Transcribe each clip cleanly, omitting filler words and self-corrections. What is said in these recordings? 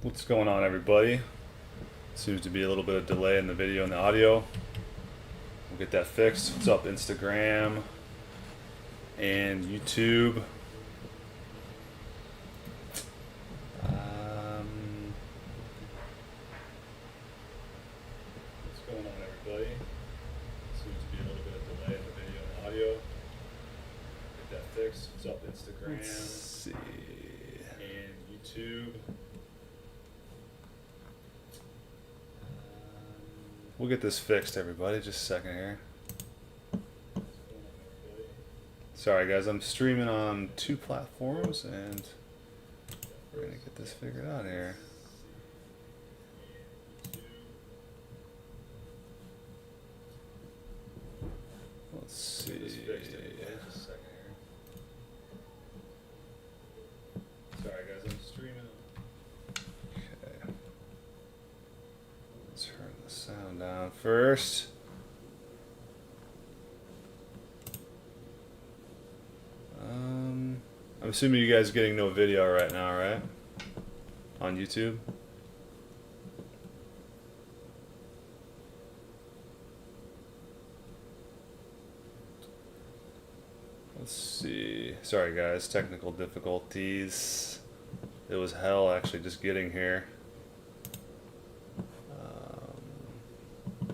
What's going on, everybody? Seems to be a little bit of delay in the video and the audio. We'll get that fixed. What's up, Instagram and YouTube? What's going on, everybody? Seems to be a little bit of delay in the video and the audio. Get that fixed. What's up, Instagram? Let's see. And YouTube. We'll get this fixed, everybody. Just a second here. Sorry, guys. I'm streaming on 2 platforms, and we're going to get this figured out here. Let's see. Sorry, guys. I'm streaming. Okay. Let's turn the sound down first. I'm assuming you guys are getting no video right now, right? On YouTube? Let's see. Sorry guys, technical difficulties. It was hell actually just getting here.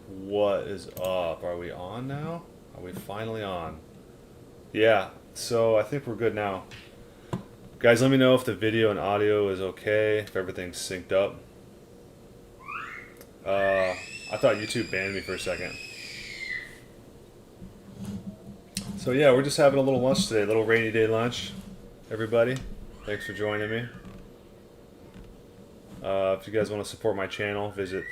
What is up? Are we on now? Are we finally on? Yeah, so I think we're good now. Guys, let me know if the video and audio is okay, if everything's synced up. I thought YouTube banned me for a second. So yeah, we're just having a little lunch today, a little rainy day lunch. Everybody, thanks for joining me. If you guys want to support my channel, visit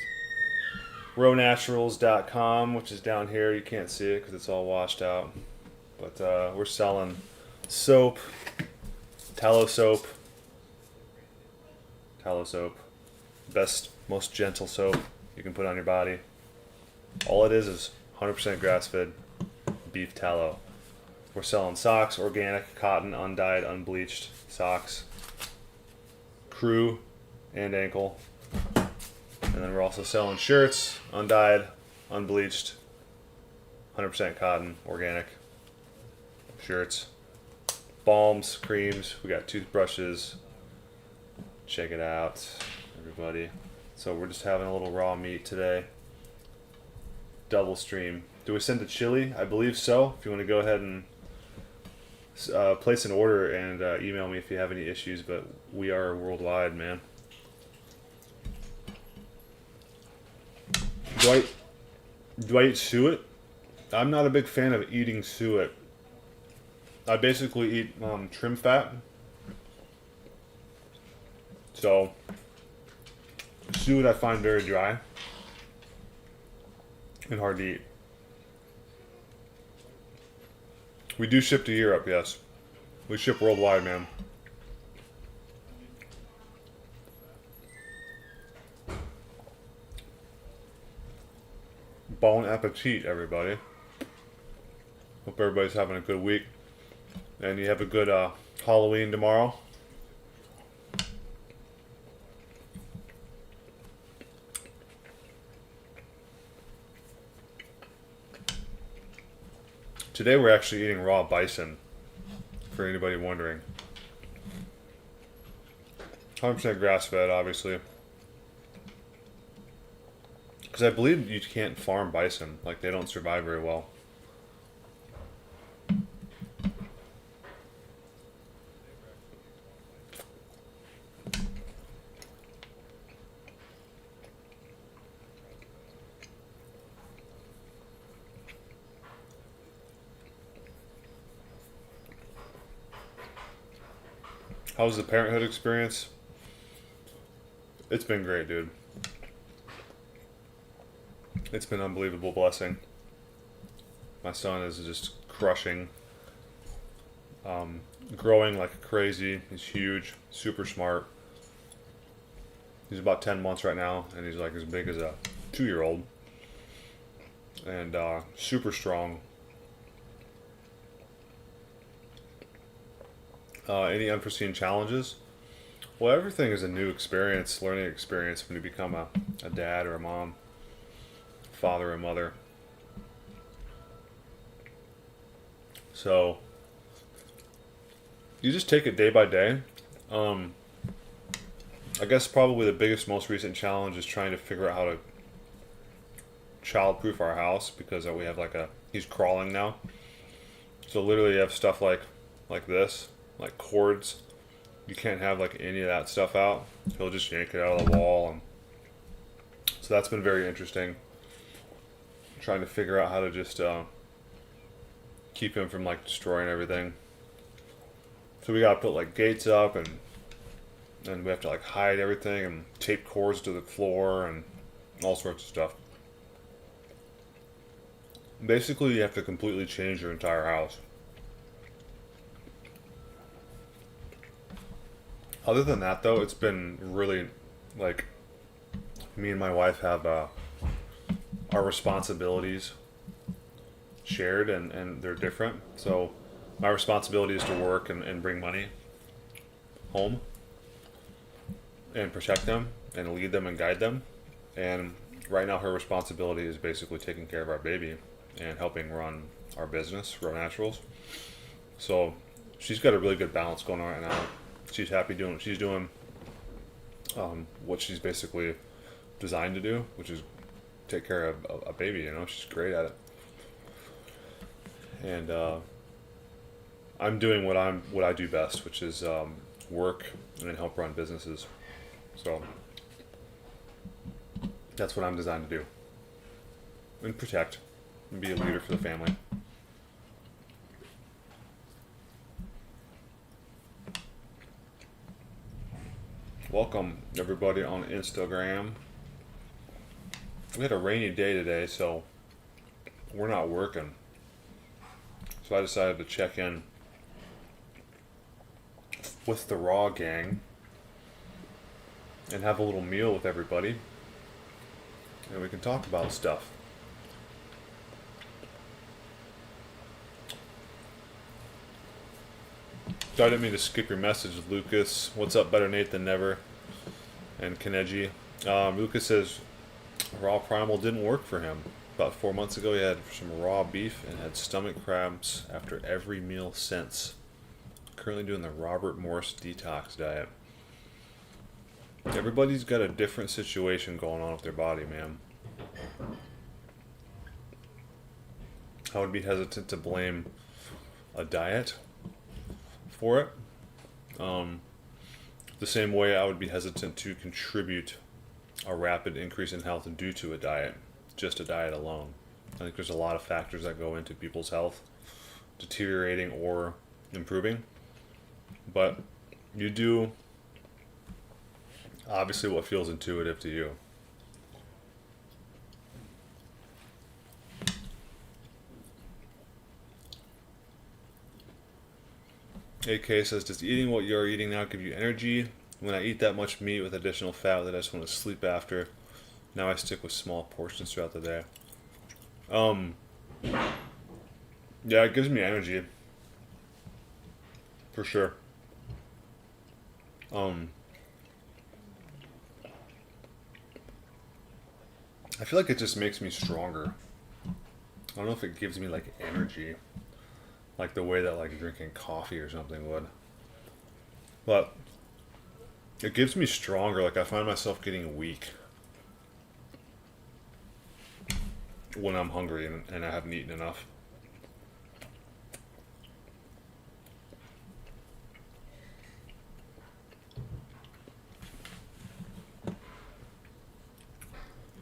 rownaturals.com, which is down here. You can't see it because it's all washed out. But we're selling soap, tallow soap, best, most gentle soap you can put on your body. All it is 100% grass-fed beef tallow. We're selling socks, organic, cotton, undyed, unbleached socks, crew and ankle. And then we're also selling shirts, undyed, unbleached, 100% cotton, organic shirts, balms, creams. We got toothbrushes. Check it out, everybody. So we're just having a little raw meat today. Double stream. Do we send to Chile? I believe so. If you want to go ahead and place an order and email me if you have any issues, but we are worldwide, man. Do I eat suet? I'm not a big fan of eating suet. I basically eat trim fat. So, suet I find very dry and hard to eat. We do ship to Europe, yes. We ship worldwide, man. Bon appetit, everybody. Hope everybody's having a good week. And you have a good Halloween tomorrow. Today we're actually eating raw bison, for anybody wondering. 100% grass-fed, obviously. Because I believe you can't farm bison. Like, they don't survive very well. How was the Parenthood experience? It's been great, dude. It's been an unbelievable blessing. My son is just crushing. Growing like crazy. He's huge, super smart. He's about 10 months right now, and he's like as big as a 2-year-old. And super strong. Any unforeseen challenges? Well, everything is a new experience, learning experience when you become a dad or a mom, father or mother. So you just take it day by day. I guess probably the biggest, most recent challenge is trying to figure out how to child-proof our house because we have he's crawling now. So literally you have stuff like this, like cords. You can't have like any of that stuff out. He'll just yank it out of the wall, and so that's been very interesting. Trying to figure out how to just keep him from like destroying everything. So we gotta put like gates up, and we have to like hide everything and tape cords to the floor and all sorts of stuff. Basically, you have to completely change your entire house. Other than that, though, it's been really, like, me and my wife have our responsibilities shared, and they're different. So my responsibility is to work and bring money home and protect them and lead them and guide them. And right now her responsibility is basically taking care of our baby and helping run our business, Raw Naturals. So she's got a really good balance going on right now. She's happy doing what she's doing, what she's basically designed to do, which is take care of a baby. She's great at it. And I'm doing what I do best, which is work and then help run businesses. So that's what I'm designed to do, and protect and be a leader for the family. Welcome everybody on Instagram. We had a rainy day today, so we're not working. So I decided to check in with the Raw gang and have a little meal with everybody, and we can talk about stuff. So I didn't mean to skip your message, Lucas. What's up, Better Nate Than Never? And Kaneji. Lucas says raw primal didn't work for him. About 4 months ago, he had some raw beef and had stomach cramps after every meal since. Currently doing the Robert Morse detox diet. Everybody's got a different situation going on with their body, man. I would be hesitant to blame a diet for it. The same way I would be hesitant to contribute a rapid increase in health due to a diet, just a diet alone. I think there's a lot of factors that go into people's health deteriorating or improving, but you do obviously what feels intuitive to you. AK says, does eating what you're eating now give you energy? When I eat that much meat with additional fat that I just want to sleep after, now I stick with small portions throughout the day. Yeah, it gives me energy. For sure. I feel like it just makes me stronger. I don't know if it gives me like energy, like the way that like drinking coffee or something would. But it gives me stronger. Like I find myself getting weak when I'm hungry and I haven't eaten enough.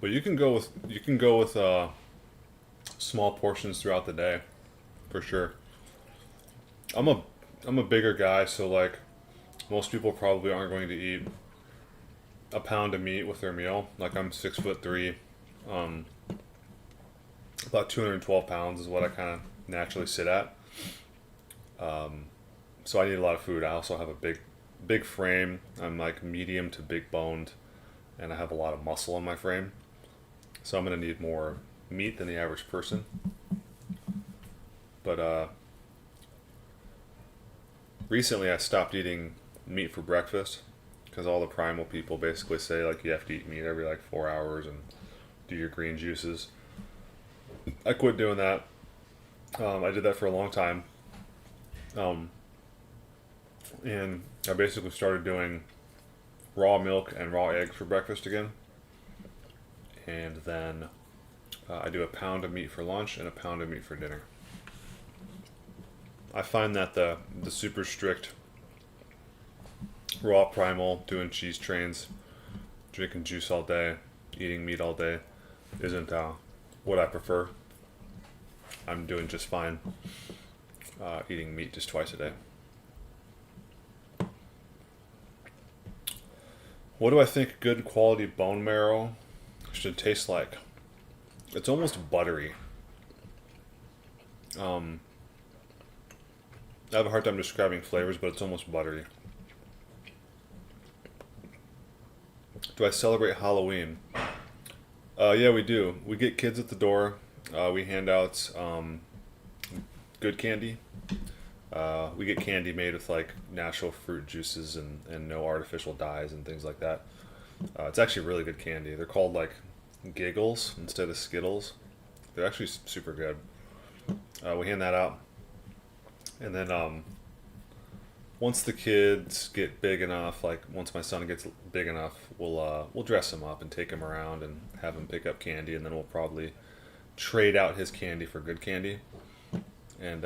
But you can go with small portions throughout the day, for sure. I'm a bigger guy, so like most people probably aren't going to eat a pound of meat with their meal. Like I'm 6'3", about 212 pounds is what I kind of naturally sit at. So I need a lot of food. I also have a big frame. I'm like medium to big boned, and I have a lot of muscle in my frame. So I'm gonna need more meat than the average person. But recently I stopped eating meat for breakfast because all the primal people basically say like you have to eat meat every like 4 hours and do your green juices. I quit doing that. I did that for a long time, um, and I basically started doing raw milk and raw eggs for breakfast again, and then I do a pound of meat for lunch and a pound of meat for dinner. I find that the super strict raw primal doing cheese trains, drinking juice all day, eating meat all day isn't what I prefer. I'm doing just fine eating meat just twice a day. What do I think good quality bone marrow should taste like? It's almost buttery. I have a hard time describing flavors, but it's almost buttery. Do I celebrate Halloween? Yeah, we do. We get kids at the door. We hand out good candy. We get candy made with like natural fruit juices and no artificial dyes and things like that. It's actually really good candy. They're called like Giggles instead of Skittles. They're actually super good. We hand that out, and then once the kids get big enough, like once my son gets big enough, we'll dress him up and take him around and have him pick up candy, and then we'll probably trade out his candy for good candy, and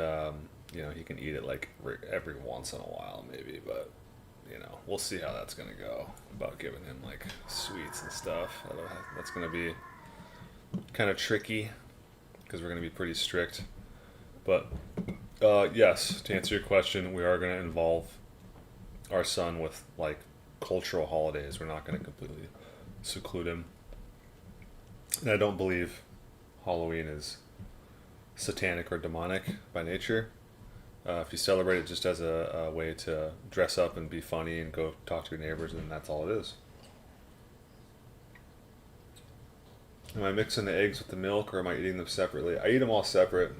he can eat it like every once in a while maybe, but we'll see how that's gonna go about giving him like sweets and stuff. That's gonna be kind of tricky because we're gonna be pretty strict, but yes, to answer your question, we are going to involve our son with like cultural holidays. We're not going to completely seclude him. And I don't believe Halloween is satanic or demonic by nature. If you celebrate it just as a way to dress up and be funny and go talk to your neighbors, then that's all it is. Am I mixing the eggs with the milk, or am I eating them separately? I eat them all separate.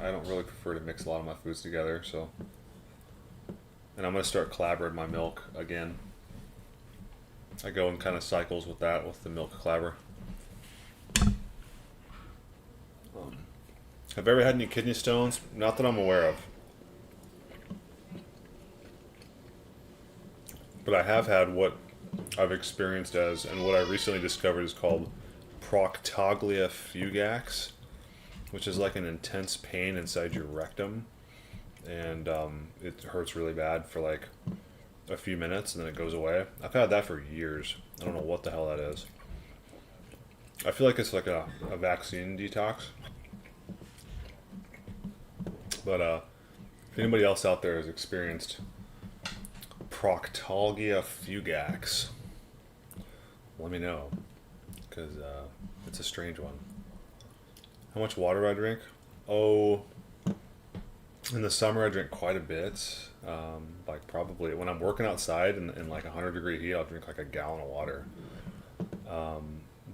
I don't really prefer to mix a lot of my foods together, so. And I'm going to start clabbering my milk again. I go in kind of cycles with that, with the milk clabber. Have I ever had any kidney stones? Not that I'm aware of. But I have had what I've experienced as, and what I recently discovered is called proctoglia fugax, which is like an intense pain inside your rectum, and it hurts really bad for like a few minutes and then it goes away. I've had that for years. I don't know what the hell that is. I feel like it's like a vaccine detox. But if anybody else out there has experienced proctoglia fugax, let me know, because it's a strange one. How much water do I drink? Oh, in the summer I drink quite a bit. Like probably when I'm working outside in like 100-degree heat, I'll drink like a gallon of water.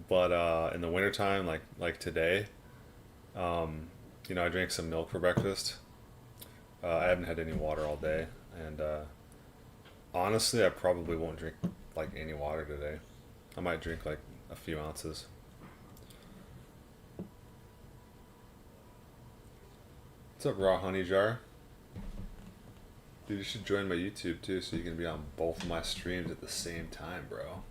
But in the wintertime, like today, I drank some milk for breakfast. I haven't had any water all day, and honestly, I probably won't drink like any water today. I might drink like a few ounces. What's up, Raw Honey Jar? Dude, you should join my YouTube too, so you can be on both of my streams at the same time, bro.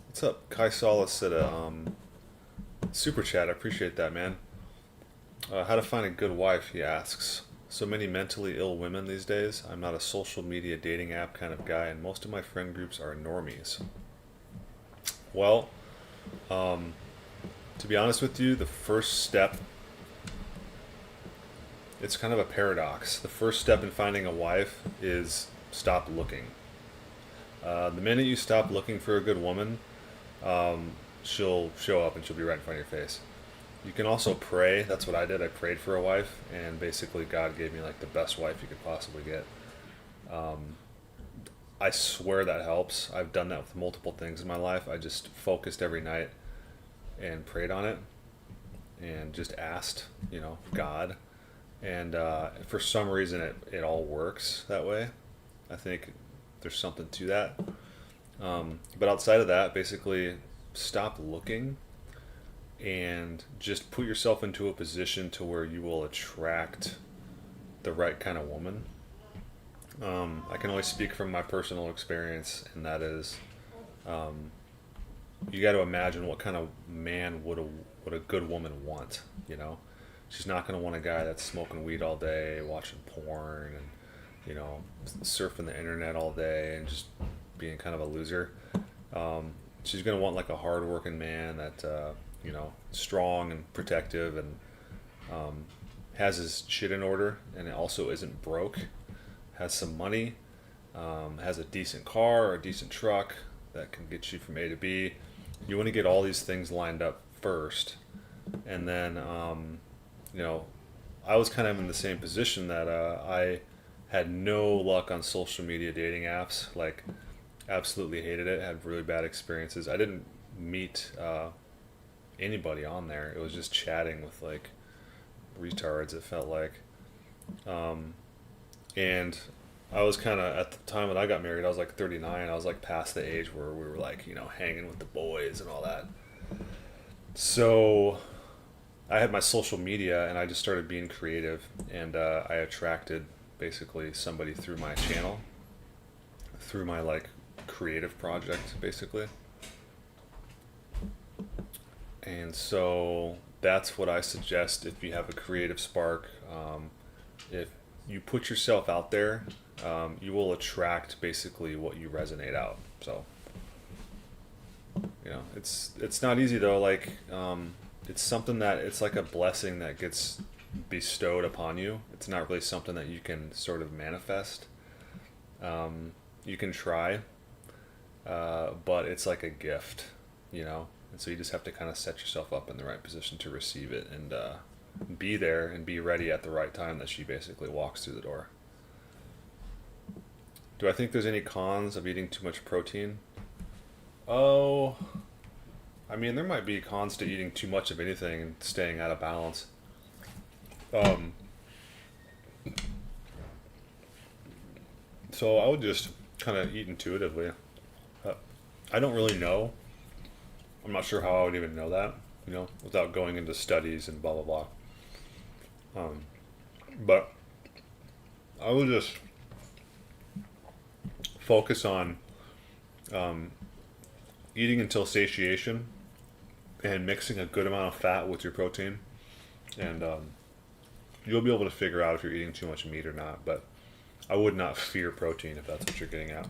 What's up, Kai Solis said super chat. I appreciate that, man. How to find a good wife, he asks. So many mentally ill women these days. I'm not a social media dating app kind of guy, and most of my friend groups are normies. Well, to be honest with you, the first step, it's kind of a paradox. The first step in finding a wife is stop looking. The minute you stop looking for a good woman, she'll show up and she'll be right in front of your face. You can also pray. That's what I did. I prayed for a wife, and basically God gave me like the best wife you could possibly get. I swear that helps. I've done that with multiple things in my life. I just focused every night and prayed on it and just asked, God, And for some reason, it all works that way. I think there's something to that. But outside of that, basically, stop looking and just put yourself into a position to where you will attract the right kind of woman. I can only speak from my personal experience, and that is, you got to imagine what kind of man would a good woman want. You know, she's not going to want a guy that's smoking weed all day, watching porn, and surfing the internet all day, and just being kind of a loser. She's going to want like a hardworking man that strong and protective, and has his shit in order, and also isn't broke, has some money, has a decent car or a decent truck that can get you from A to B. You want to get all these things lined up first, and then I was kind of in the same position that I had no luck on social media dating apps. Like, absolutely hated it. Had really bad experiences. I didn't meet anybody on there. It was just chatting with like retards, it felt like. And I was kind of, at the time when I got married, I was like 39. I was like past the age where we were like, hanging with the boys and all that. So I had my social media, and I just started being creative, and I attracted basically somebody through my channel, through my like creative project, basically. And so that's what I suggest if you have a creative spark. If you put yourself out there, you will attract basically what you resonate out. So, it's not easy though. Like, it's something that it's like a blessing that gets bestowed upon you. It's not really something that you can sort of manifest. You can try, but it's like a gift, and so you just have to kind of set yourself up in the right position to receive it, and be there and be ready at the right time that she basically walks through the door. Do I think there's any cons of eating too much protein? Oh, I mean, there might be cons to eating too much of anything and staying out of balance. So I would just kind of eat intuitively. I don't really know. I'm not sure how I would even know that, without going into studies and blah, blah, blah. But I would just focus on eating until satiation and mixing a good amount of fat with your protein. And you'll be able to figure out if you're eating too much meat or not. But I would not fear protein, if that's what you're getting at.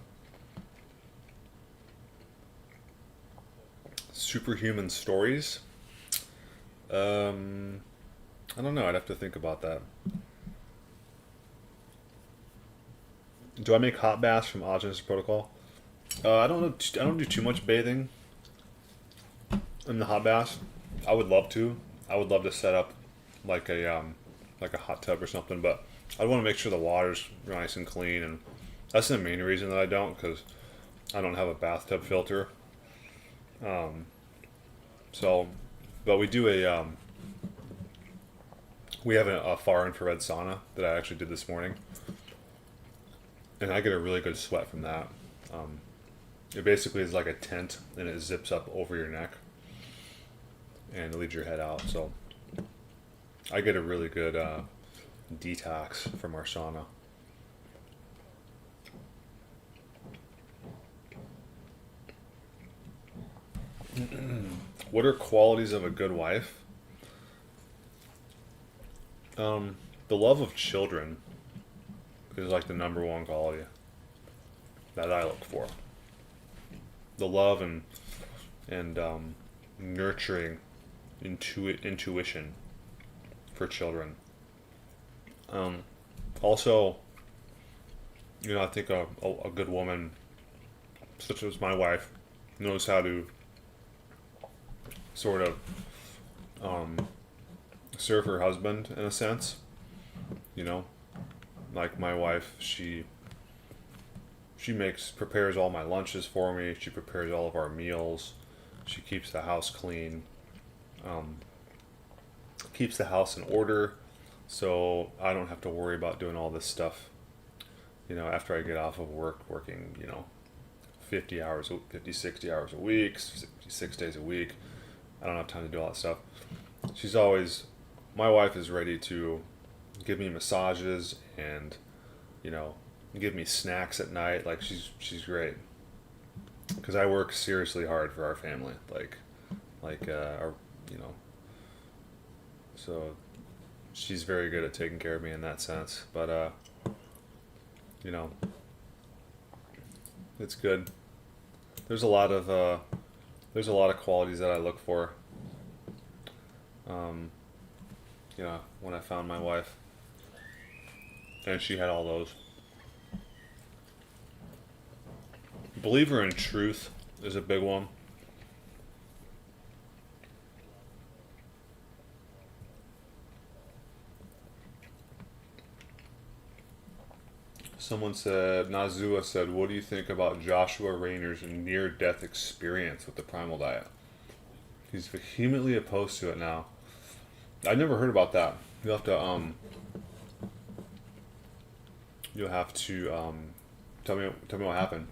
Superhuman stories? I don't know. I'd have to think about that. Do I make hot baths from Oj's protocol? I don't know. I don't do too much bathing in the hot baths. I would love to. I would love to set up like a hot tub or something, but I want to make sure the water's nice and clean, and that's the main reason that I don't, because I don't have a bathtub filter. But we do we have a far infrared sauna that I actually did this morning, and I get a really good sweat from that. It basically is like a tent, and it zips up over your neck and it leaves your head out. So I get a really good detox from our sauna. What are qualities of a good wife? The love of children is like the number one quality that I look for. The love and nurturing intuition for children. Also, I think a good woman, such as my wife, knows how to sort of serve her husband in a sense. Like my wife, she prepares all my lunches for me. She prepares all of our meals. She keeps the house clean. Keeps the house in order. so I don't have to worry about doing all this stuff. After I get off of work, working 50 hours, 50, 60 hours a week, 6 days a week. I don't have time to do all that stuff. My wife is ready to give me massages and, you know, give me snacks at night. Like she's great. Because I work seriously hard for our family. Our, you know, so she's very good at taking care of me in that sense. But, you know, it's good. There's a lot of qualities that I look for. When I found my wife, and she had all those. Believer in truth is a big one. Nazua said, what do you think about Joshua Rayner's near-death experience with the primal diet? He's vehemently opposed to it now. I never heard about that. You'll have to tell me what happened.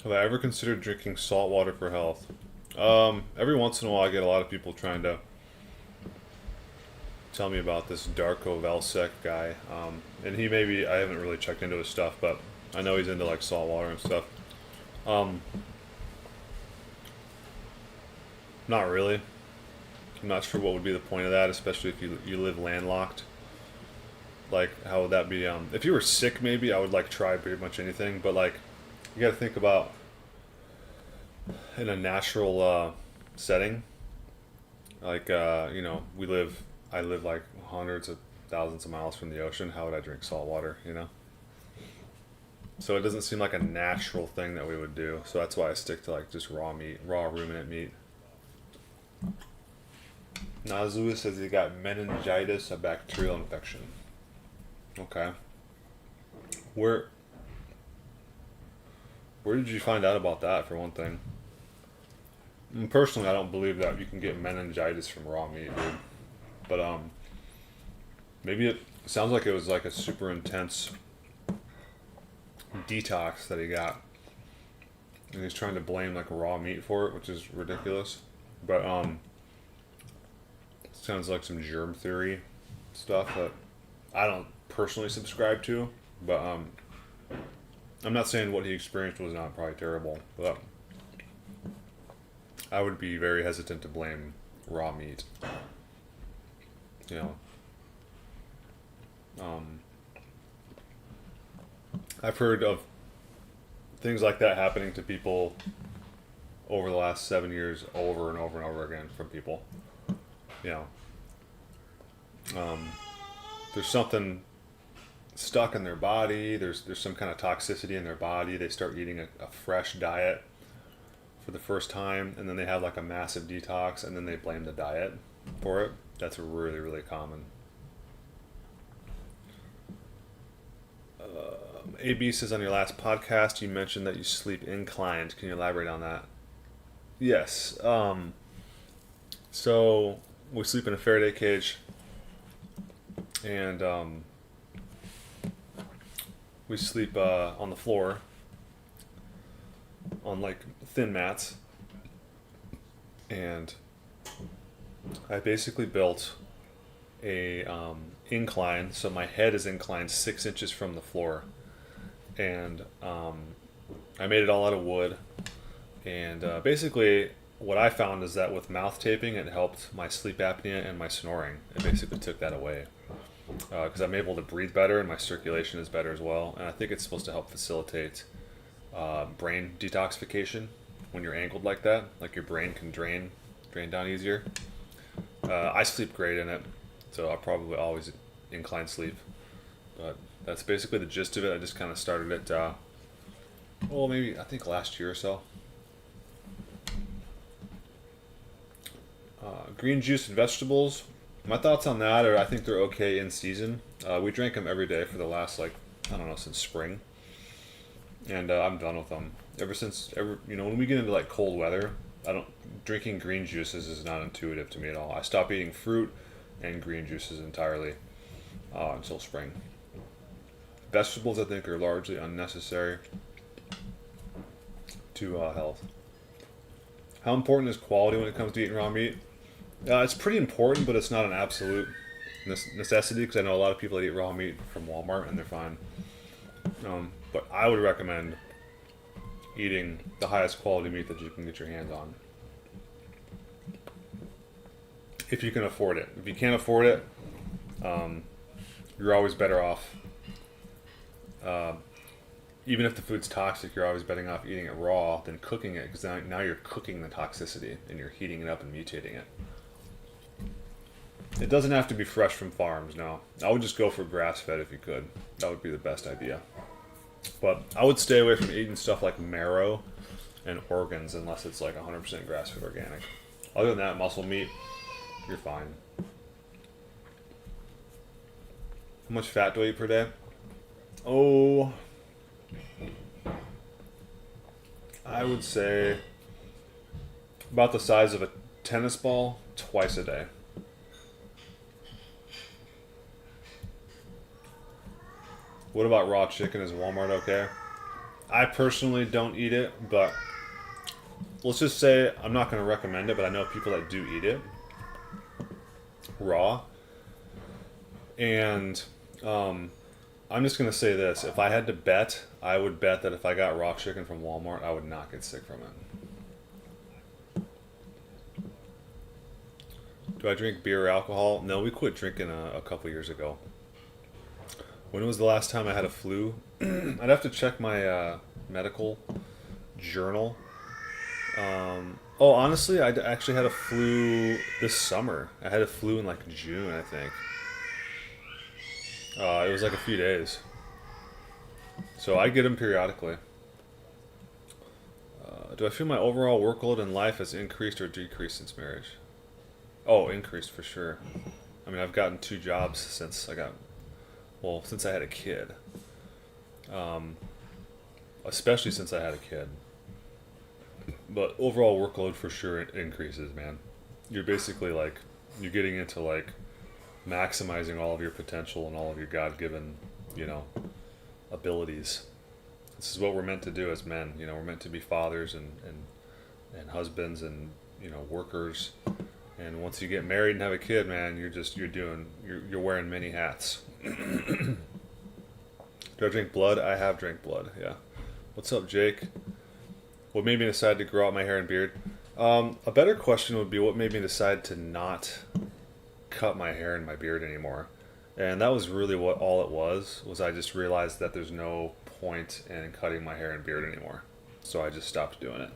Have I ever considered drinking salt water for health? Every once in a while I get a lot of people trying to tell me about this Darko Valsek guy. And I haven't really checked into his stuff, but I know he's into like salt water and stuff. Not really. I'm not sure what would be the point of that, especially if you live landlocked. Like, how would that be? If you were sick, maybe I would like try pretty much anything, but like, you got to think about in a natural setting. Like, I live like hundreds of thousands of miles from the ocean. How would I drink salt water? So it doesn't seem like a natural thing that we would do. So that's why I stick to like just raw ruminant meat. Nazua says he got meningitis, a bacterial infection. Okay. Where did you find out about that, for one thing? Personally, I don't believe that you can get meningitis from raw meat, dude. But maybe it sounds like it was like a super intense detox that he got, and he's trying to blame like raw meat for it, which is ridiculous. But sounds like some germ theory stuff that I don't personally subscribe to. But I'm not saying what he experienced was not probably terrible, but I would be very hesitant to blame raw meat. I've heard of things like that happening to people over the last 7 years, over and over and over again, from people. There's something stuck in their body. There's some kind of toxicity in their body. They start eating a fresh diet for the first time, and then they have like a massive detox, and then they blame the diet for it. That's really, really common. AB says, on your last podcast you mentioned that you sleep inclined. Can you elaborate on that? Yes. So we sleep in a Faraday cage, and we sleep on the floor on like thin mats, and I basically built a incline, so my head is inclined 6 inches from the floor, and I made it all out of wood. And basically what I found is that with mouth taping, it helped my sleep apnea and my snoring. It basically took that away, because I'm able to breathe better and my circulation is better as well. And I think it's supposed to help facilitate brain detoxification when you're angled like that. Like your brain can drain down easier. I sleep great in it, so I'll probably always incline sleep. But that's basically the gist of it. I just kind of started it, maybe I think last year or so. Green juice and vegetables. My thoughts on that are I think they're okay in season. We drank them every day for the last, since spring. and I'm done with them. When we get into like cold weather, I don't drinking green juices is not intuitive to me at all. I stop eating fruit and green juices entirely until spring. Vegetables, I think, are largely unnecessary to health. How important is quality when it comes to eating raw meat? It's pretty important, but it's not an absolute necessity, because I know a lot of people that eat raw meat from Walmart and they're fine. But I would recommend eating the highest quality meat that you can get your hands on, if you can afford it. If you can't afford it, you're always better off. Even if the food's toxic, you're always better off eating it raw than cooking it, because now you're cooking the toxicity and you're heating it up and mutating it. It doesn't have to be fresh from farms, no. I would just go for grass-fed if you could. That would be the best idea. But I would stay away from eating stuff like marrow and organs unless it's like 100% grass-fed organic. Other than that, muscle meat, you're fine. How much fat do I eat per day? Oh, I would say about the size of a tennis ball twice a day. What about raw chicken? Is Walmart okay? I personally don't eat it, but let's just say I'm not going to recommend it, but I know people that do eat it raw. And I'm just going to say this. If I had to bet, I would bet that if I got raw chicken from Walmart, I would not get sick from it. Do I drink beer or alcohol? No, we quit drinking a couple years ago. When was the last time I had a flu? I'd have to check my medical journal. Honestly, I actually had a flu this summer. I had a flu in like June, I think. It was like a few days. So I get them periodically. Do I feel my overall workload in life has increased or decreased since marriage? Oh, increased for sure. I mean, I've gotten 2 jobs since I had a kid. Especially since I had a kid. But overall workload for sure increases, man. You're basically like, you're getting into like maximizing all of your potential and all of your God-given, abilities. This is what we're meant to do as men. We're meant to be fathers and husbands and, workers. And once you get married and have a kid, man, you're wearing many hats. Do I drink blood? I have drank blood, yeah. What's up, Jake? What made me decide to grow out my hair and beard? A better question would be what made me decide to not cut my hair and my beard anymore. And that was really what all it was I just realized that there's no point in cutting my hair and beard anymore. So I just stopped doing it.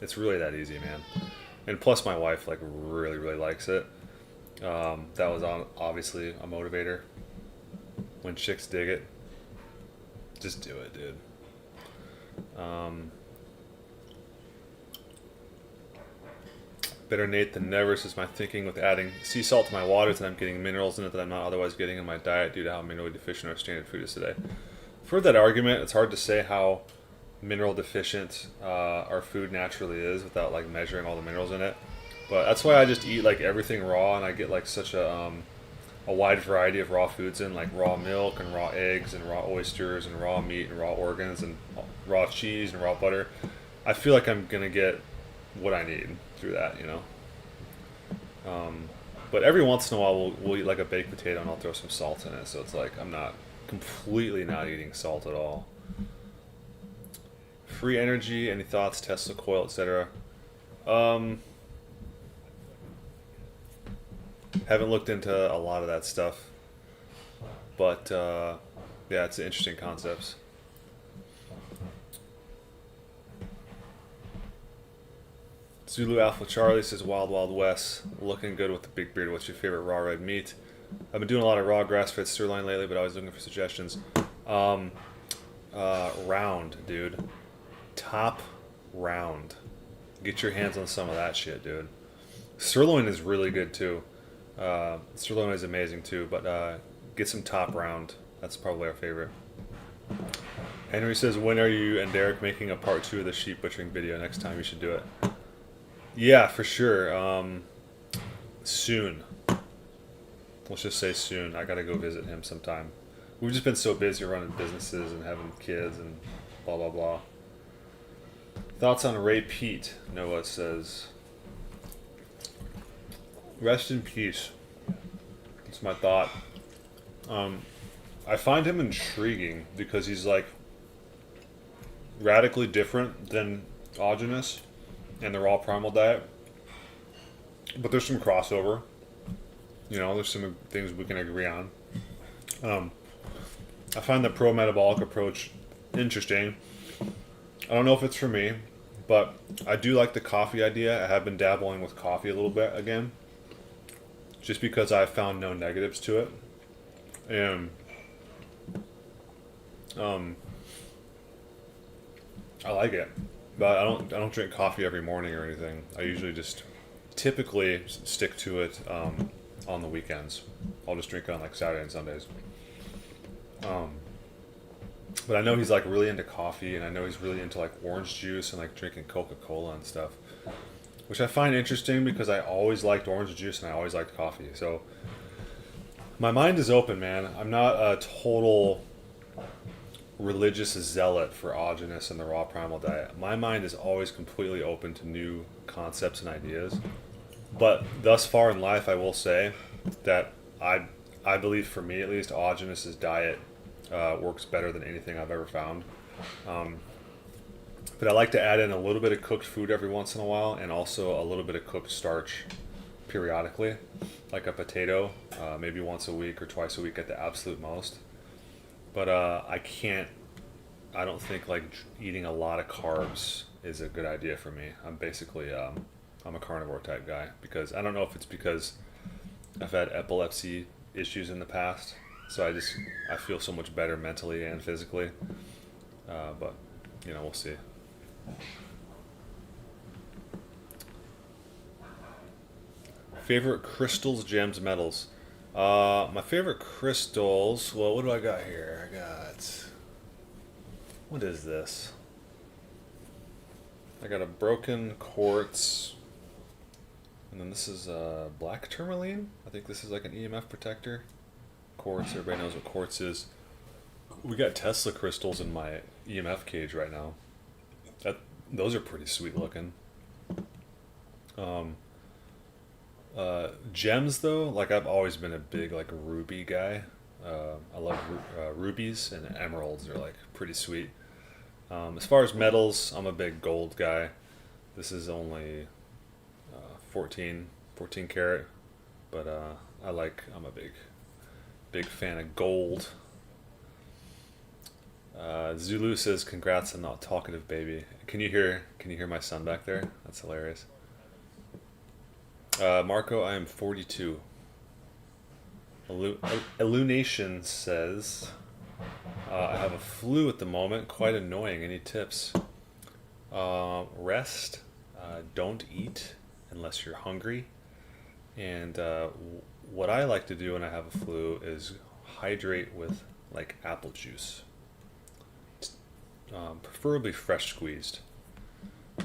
It's really that easy, man. And plus my wife really, really likes it. That was obviously a motivator. When chicks dig it, just do it, dude. Better Nate than never, says my thinking with adding sea salt to my waters, and I'm getting minerals in it that I'm not otherwise getting in my diet due to how mineral deficient our standard food is today. I've heard that argument. It's hard to say how mineral deficient our food naturally is without measuring all the minerals in it. But that's why I just eat everything raw, and I get such a wide variety of raw foods in, like raw milk and raw eggs and raw oysters and raw meat and raw organs and raw cheese and raw butter. I feel like I'm gonna get what I need through that, but every once in a while we'll eat a baked potato and I'll throw some salt in it, so it's I'm not completely not eating salt at all. Free energy, any thoughts, Tesla coil, etc. Haven't looked into a lot of that stuff, but yeah, it's interesting concepts. Zulu Alpha Charlie says Wild Wild West, looking good with the big beard. What's your favorite raw red meat? I've been doing a lot of raw grass-fed sirloin lately, but always looking for suggestions. Round, dude. Top round. Get your hands on some of that shit, dude. Sirloin is really good too. Sirloin is amazing too, but get some top round. That's probably our favorite. Henry says, when are you and Derek making a part 2 of the sheep butchering video? Next time you should do it. Yeah, for sure. Soon. Let's just say soon. I gotta go visit him sometime. We've just been so busy running businesses and having kids and blah blah blah. Thoughts on Ray Pete? Noah says. Rest in peace. That's my thought. I find him intriguing because he's like radically different than Autogenous and the raw primal diet. But there's some crossover. You know, there's some things we can agree on. I find the pro-metabolic approach interesting. I don't know if it's for me, but I do like the coffee idea. I have been dabbling with coffee a little bit again, just because I've found no negatives to it. And I like it, but I don't drink coffee every morning or anything. I usually just typically stick to it on the weekends. I'll just drink it on like Saturday and Sundays. But I know he's like really into coffee, and I know he's really into like orange juice and like drinking Coca-Cola and stuff, which I find interesting because I always liked orange juice and I always liked coffee. So my mind is open, man. I'm not a total religious zealot for Autogenous and the raw primal diet. My mind is always completely open to new concepts and ideas. But thus far in life, I will say that I believe, for me at least, Autogenous' diet works better than anything I've ever found. But I like to add in a little bit of cooked food every once in a while, and also a little bit of cooked starch periodically, like a potato, maybe once a week or twice a week at the absolute most. But I don't think like eating a lot of carbs is a good idea for me. I'm basically, I'm a carnivore type guy, because I don't know if it's because I've had epilepsy issues in the past, so I feel so much better mentally and physically. But you know, we'll see. Favorite crystals, gems, metals. My favorite crystals. Well, what do I got here? What is this? I got a broken quartz, and then this is black tourmaline. I think this is like an EMF protector. Quartz. Everybody knows what quartz is. We got Tesla crystals in my EMF cage right now. Those are pretty sweet looking. Gems though, like I've always been a big like ruby guy. I love rubies, and emeralds are like pretty sweet. As far as metals, I'm a big gold guy. This is only 14 karat, but I'm a big fan of gold. Zulu says, "Congrats on not talkative baby." Can you hear my son back there? That's hilarious. Marco, I am 42. Illumination says, I have a flu at the moment. Quite annoying. Any tips? Rest. Don't eat unless you're hungry. And what I like to do when I have a flu is hydrate with like apple juice. Preferably fresh squeezed.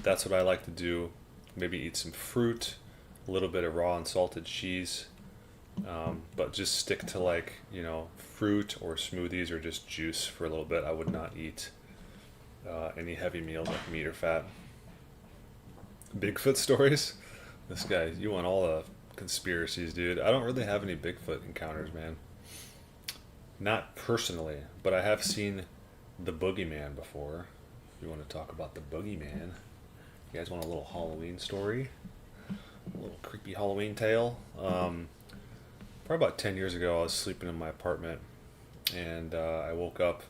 That's what I like to do. Maybe eat some fruit, a little bit of raw and salted cheese, but just stick to like, you know, fruit or smoothies or just juice for a little bit. I would not eat any heavy meals like meat or fat. Bigfoot stories? This guy, you want all the conspiracies, dude. I don't really have any Bigfoot encounters, man. Not personally, but I have seen the boogeyman before. If you want to talk about the boogeyman, you guys want a little Halloween story? A little creepy Halloween tale? Probably about 10 years ago, I was sleeping in my apartment, and I woke up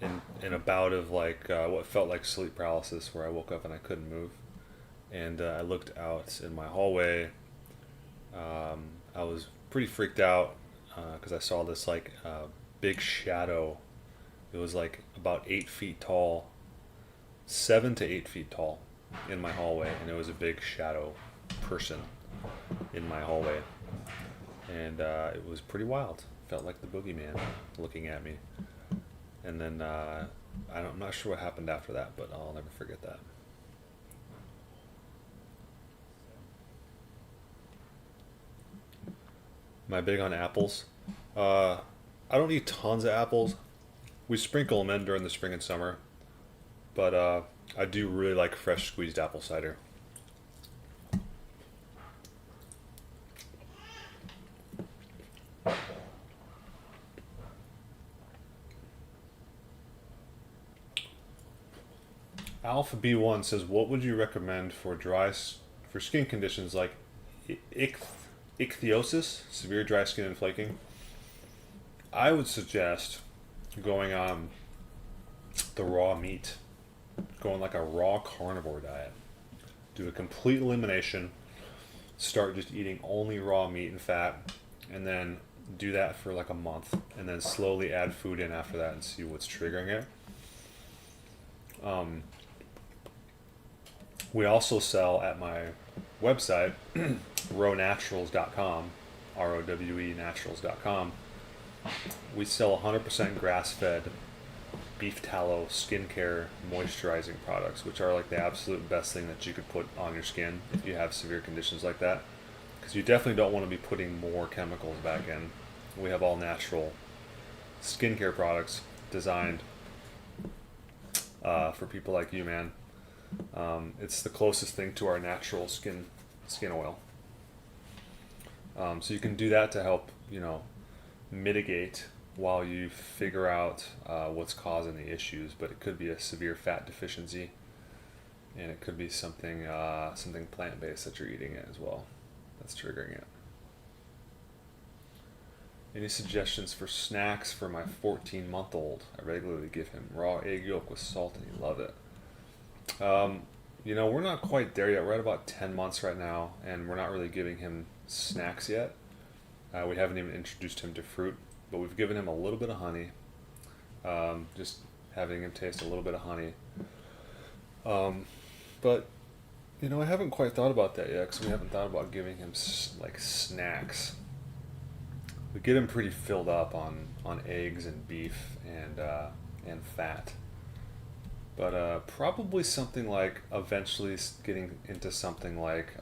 in a bout of like what felt like sleep paralysis, where I woke up and I couldn't move. And I looked out in my hallway. I was pretty freaked out because I saw this like big shadow. It was like about 8 feet tall, 7 to 8 feet tall in my hallway, and it was a big shadow person in my hallway. And it was pretty wild. Felt like the boogeyman looking at me. And then I'm not sure what happened after that, but I'll never forget that. Am I big on apples? Uh, I don't eat tons of apples. We sprinkle them in during the spring and summer, but I do really like fresh squeezed apple cider. Alpha B1 says, "What would you recommend for for skin conditions like ichthyosis, severe dry skin and flaking?" I would suggest going on the raw meat, going like a raw carnivore diet. Do a complete elimination. Start just eating only raw meat and fat, and then do that for like a month, and then slowly add food in after that and see what's triggering it. We also sell at my website, rownaturals.com, ROWE naturals.com. We sell 100% grass-fed beef tallow skincare moisturizing products, which are like the absolute best thing that you could put on your skin if you have severe conditions like that. Because you definitely don't want to be putting more chemicals back in. We have all natural skincare products designed for people like you, man. It's the closest thing to our natural skin oil. So you can do that to help, mitigate while you figure out what's causing the issues. But it could be a severe fat deficiency, and it could be something plant-based that you're eating it as well that's triggering it. Any suggestions for snacks for my 14-month-old? I regularly give him raw egg yolk with salt, and he loves it. We're not quite there yet. We're at about 10 months right now, and we're not really giving him snacks yet. We haven't even introduced him to fruit, but we've given him a little bit of honey. Just having him taste a little bit of honey. But I haven't quite thought about that yet, because we haven't thought about giving him like snacks. We get him pretty filled up on eggs and beef and fat. But probably something like eventually getting into something like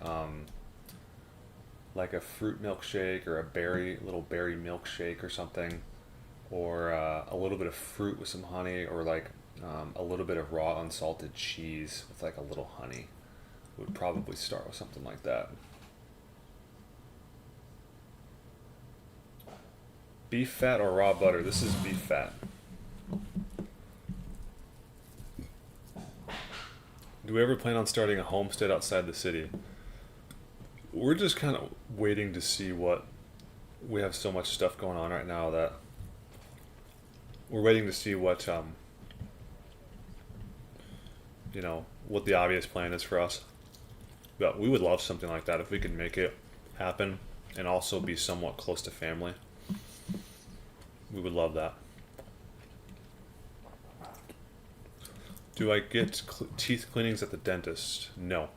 a fruit milkshake or a little berry milkshake or something, or a little bit of fruit with some honey, or like a little bit of raw unsalted cheese with like a little honey. Would probably start with something like that. Beef fat or raw butter? This is beef fat. Do we ever plan on starting a homestead outside the city? We're just kind of waiting to see what... We have so much stuff going on right now that we're waiting to see what, what the obvious plan is for us. But we would love something like that if we could make it happen and also be somewhat close to family. We would love that. Do I get teeth cleanings at the dentist? No.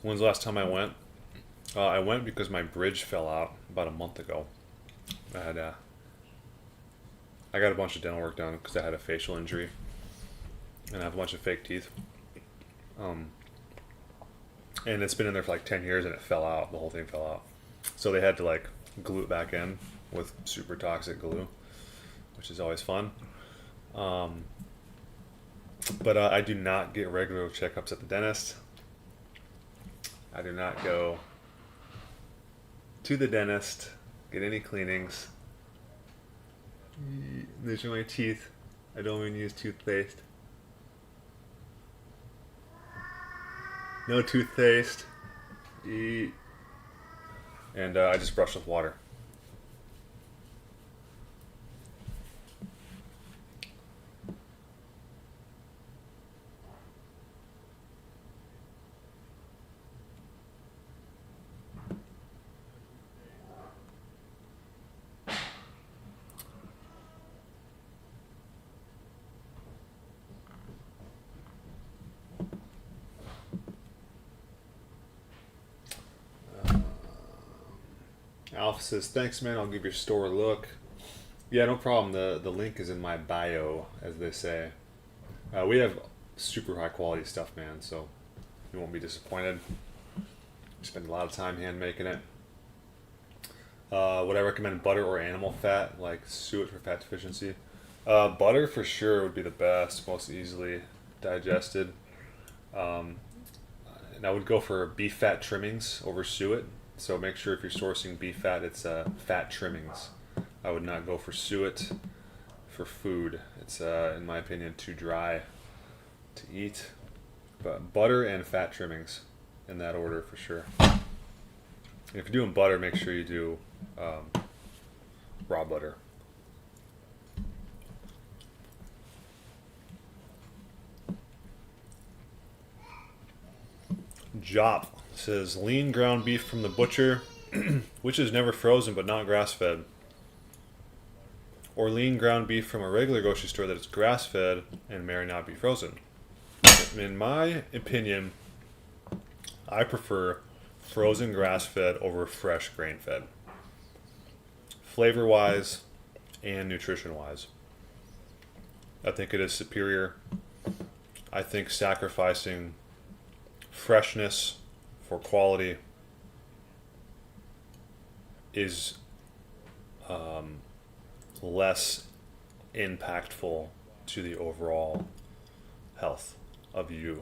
When's the last time I went? I went because my bridge fell out about a month ago. I got a bunch of dental work done because I had a facial injury, and I have a bunch of fake teeth. And it's been in there for like 10 years, and it fell out. The whole thing fell out. So they had to like glue it back in with super toxic glue, which is always fun. But I do not get regular checkups at the dentist. I do not go to the dentist, get any cleanings. These are my teeth. I don't even use toothpaste. No toothpaste. Eat. And I just brush with water. Alpha says, thanks man, I'll give your store a look. Yeah, no problem. The link is in my bio, as they say. We have super high quality stuff, man, so you won't be disappointed. We spend a lot of time hand making it. Would I recommend butter or animal fat, like suet for fat deficiency? Butter for sure would be the best, most easily digested. Um, and I would go for beef fat trimmings over suet. So make sure if you're sourcing beef fat, it's fat trimmings. I would not go for suet for food. It's, in my opinion, too dry to eat. But butter and fat trimmings in that order for sure. And if you're doing butter, make sure you do raw butter. Jop says lean ground beef from the butcher, which is never frozen but not grass fed. Or lean ground beef from a regular grocery store that is grass fed and may or not be frozen. In my opinion, I prefer frozen grass fed over fresh grain fed. Flavor wise and nutrition wise. I think it is superior. I think sacrificing freshness for quality is less impactful to the overall health of you.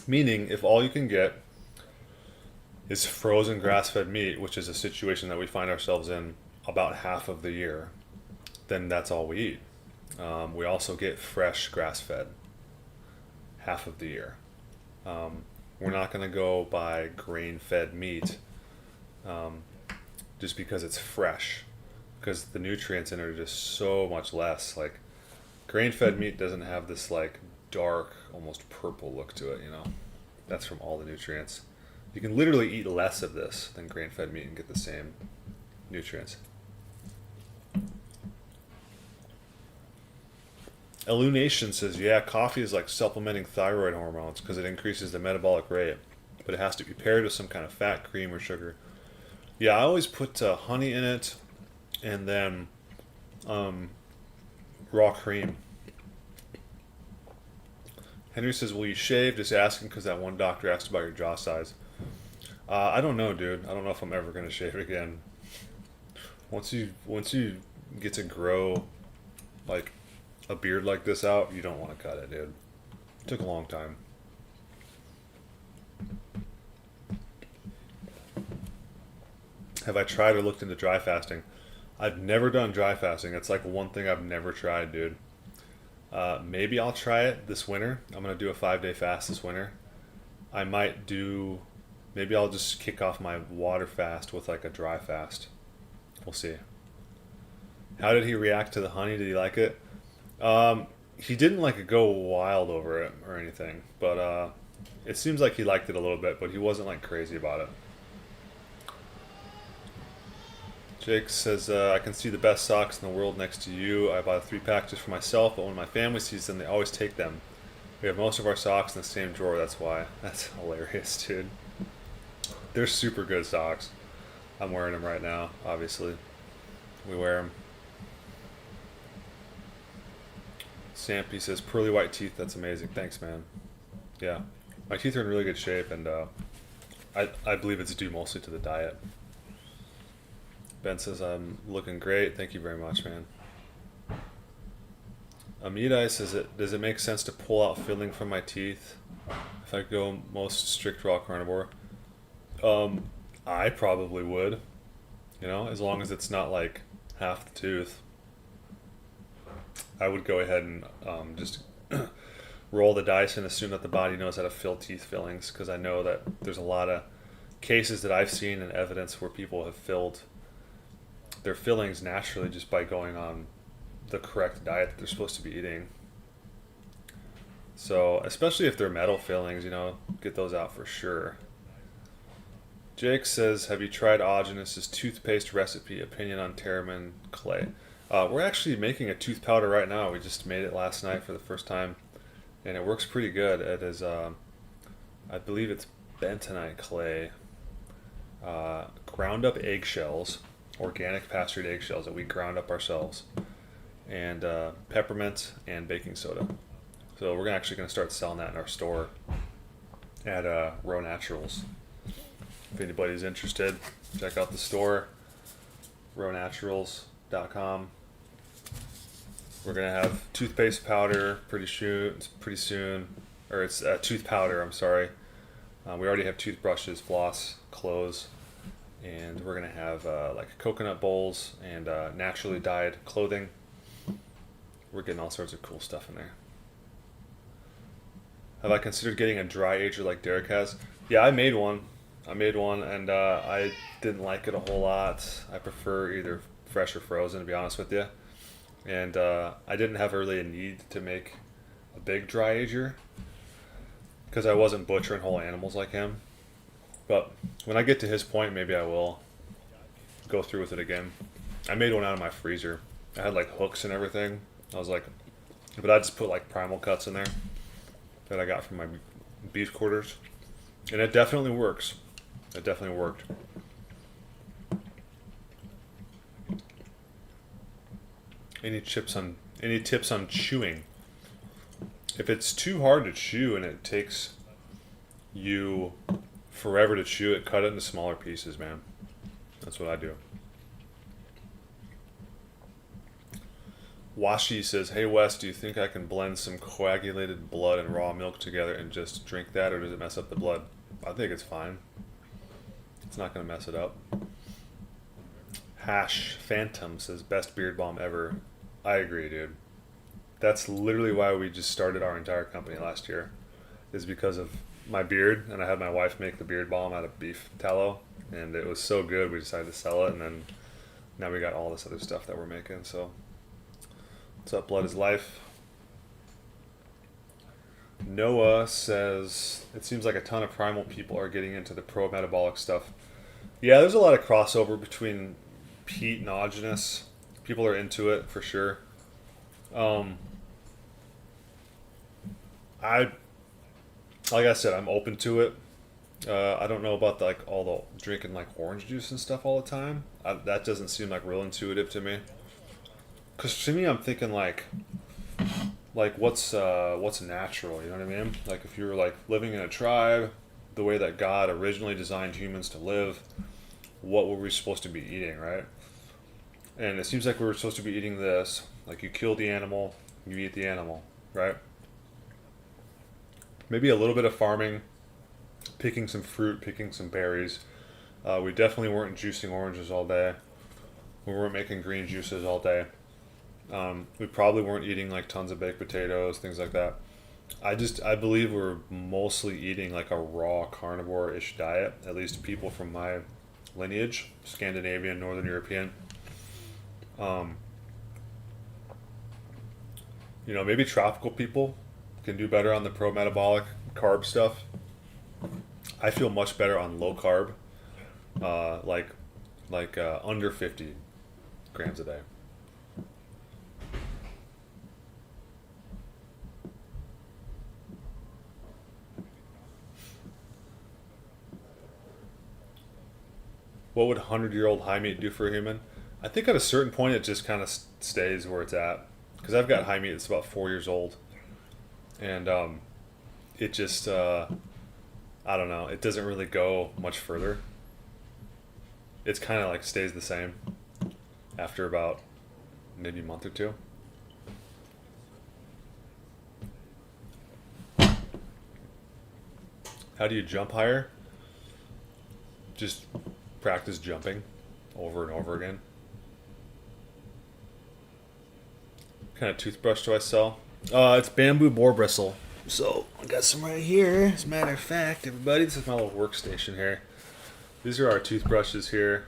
Meaning, if all you can get is frozen grass-fed meat, which is a situation that we find ourselves in about half of the year, then that's all we eat. We also get fresh grass-fed half of the year. We're not going to go buy grain-fed meat just because it's fresh, because the nutrients in it are just so much less. Like, grain-fed meat doesn't have this like dark, almost purple look to it, you know. That's from all the nutrients. You can literally eat less of this than grain-fed meat and get the same nutrients. Elunation says, yeah, coffee is like supplementing thyroid hormones because it increases the metabolic rate, but it has to be paired with some kind of fat, cream, or sugar. Yeah, I always put honey in it and then raw cream. Henry says, will you shave? Just asking because that one doctor asked about your jaw size. I don't know, dude. I don't know if I'm ever going to shave again. Once you get to grow like a beard like this out, you don't want to cut it, dude. It took a long time. Have I tried or looked into dry fasting? I've never done dry fasting. It's like one thing I've never tried, dude. Maybe I'll try it this winter. I'm going to do a 5-day fast this winter. Maybe I'll just kick off my water fast with like a dry fast. We'll see. How did he react to the honey? Did he like it? He didn't like go wild over it or anything, but it seems like he liked it a little bit, but he wasn't like crazy about it. Jake says, I can see the best socks in the world next to you. I bought a 3-pack just for myself, but when my family sees them, they always take them. We have most of our socks in the same drawer, that's why. That's hilarious, dude. They're super good socks. I'm wearing them right now, obviously. We wear them. Sampy says, pearly white teeth, that's amazing. Thanks, man. Yeah, my teeth are in really good shape, and I believe it's due mostly to the diet. Ben says, I'm looking great. Thank you very much, man. Amidai says, does it make sense to pull out filling from my teeth if I go most strict raw carnivore? I probably would, as long as it's not like half the tooth. I would go ahead and just roll the dice and assume that the body knows how to fill teeth fillings, because I know that there's a lot of cases that I've seen and evidence where people have filled their fillings naturally just by going on the correct diet that they're supposed to be eating. So, especially if they're metal fillings, get those out for sure. Jake says, have you tried Augenus's toothpaste recipe? Opinion on Terramin clay. We're actually making a tooth powder right now. We just made it last night for the first time, and it works pretty good. It is, I believe it's bentonite clay, ground up eggshells, organic pastured eggshells that we ground up ourselves, and peppermint and baking soda. So we're actually going to start selling that in our store at Row Naturals. If anybody's interested, check out the store, rownaturals.com. We're going to have toothpaste powder pretty soon, or it's tooth powder, I'm sorry. We already have toothbrushes, floss, clothes, and we're going to have like coconut bowls and naturally dyed clothing. We're getting all sorts of cool stuff in there. Have I considered getting a dry ager like Derek has? Yeah, I made one, and I didn't like it a whole lot. I prefer either fresh or frozen, to be honest with you. And I didn't have really a need to make a big dry ager because I wasn't butchering whole animals like him. But when I get to his point, maybe I will go through with it again. I made one out of my freezer. I had like hooks and everything. I was like, but I just put like primal cuts in there that I got from my beef quarters, and it definitely works. It definitely worked. Any tips on chewing? If it's too hard to chew and it takes you forever to chew it, cut it into smaller pieces, man. That's what I do. Washi says, hey Wes, do you think I can blend some coagulated blood and raw milk together and just drink that, or does it mess up the blood? I think it's fine. It's not going to mess it up. Hash Phantom says, best beard balm ever. I agree, dude. That's literally why we just started our entire company last year, is because of my beard, and I had my wife make the beard balm out of beef tallow, and it was so good we decided to sell it, and then now we got all this other stuff that we're making. So what's up, Blood is Life? Noah says, it seems like a ton of primal people are getting into the pro-metabolic stuff. Yeah, there's a lot of crossover between peat and autogenous. People are into it for sure. Like I said, I'm open to it. I don't know about all the drinking like orange juice and stuff all the time. That doesn't seem like real intuitive to me. Cause to me, I'm thinking like what's natural? You know what I mean? Like if you're like living in a tribe, the way that God originally designed humans to live, what were we supposed to be eating, right? And it seems like we were supposed to be eating this. Like you kill the animal, you eat the animal, right? Maybe a little bit of farming, picking some fruit, picking some berries. We definitely weren't juicing oranges all day. We weren't making green juices all day. We probably weren't eating like tons of baked potatoes, things like that. I believe we're mostly eating like a raw carnivore-ish diet, at least people from my lineage, Scandinavian, Northern European. Maybe tropical people can do better on the pro-metabolic carb stuff. I feel much better on low carb, like under 50 grams a day. What would 100-year-old high meat do for a human? I think at a certain point it just kind of stays where it's at. Because I've got high meat that's about 4 years old. And it just, I don't know, it doesn't really go much further. It's kind of like stays the same after about maybe a month or two. How do you jump higher? Just practice jumping over and over again. What kind of toothbrush do I sell? It's bamboo boar bristle. So I got some right here. As a matter of fact, everybody, this is my little workstation here. These are our toothbrushes here.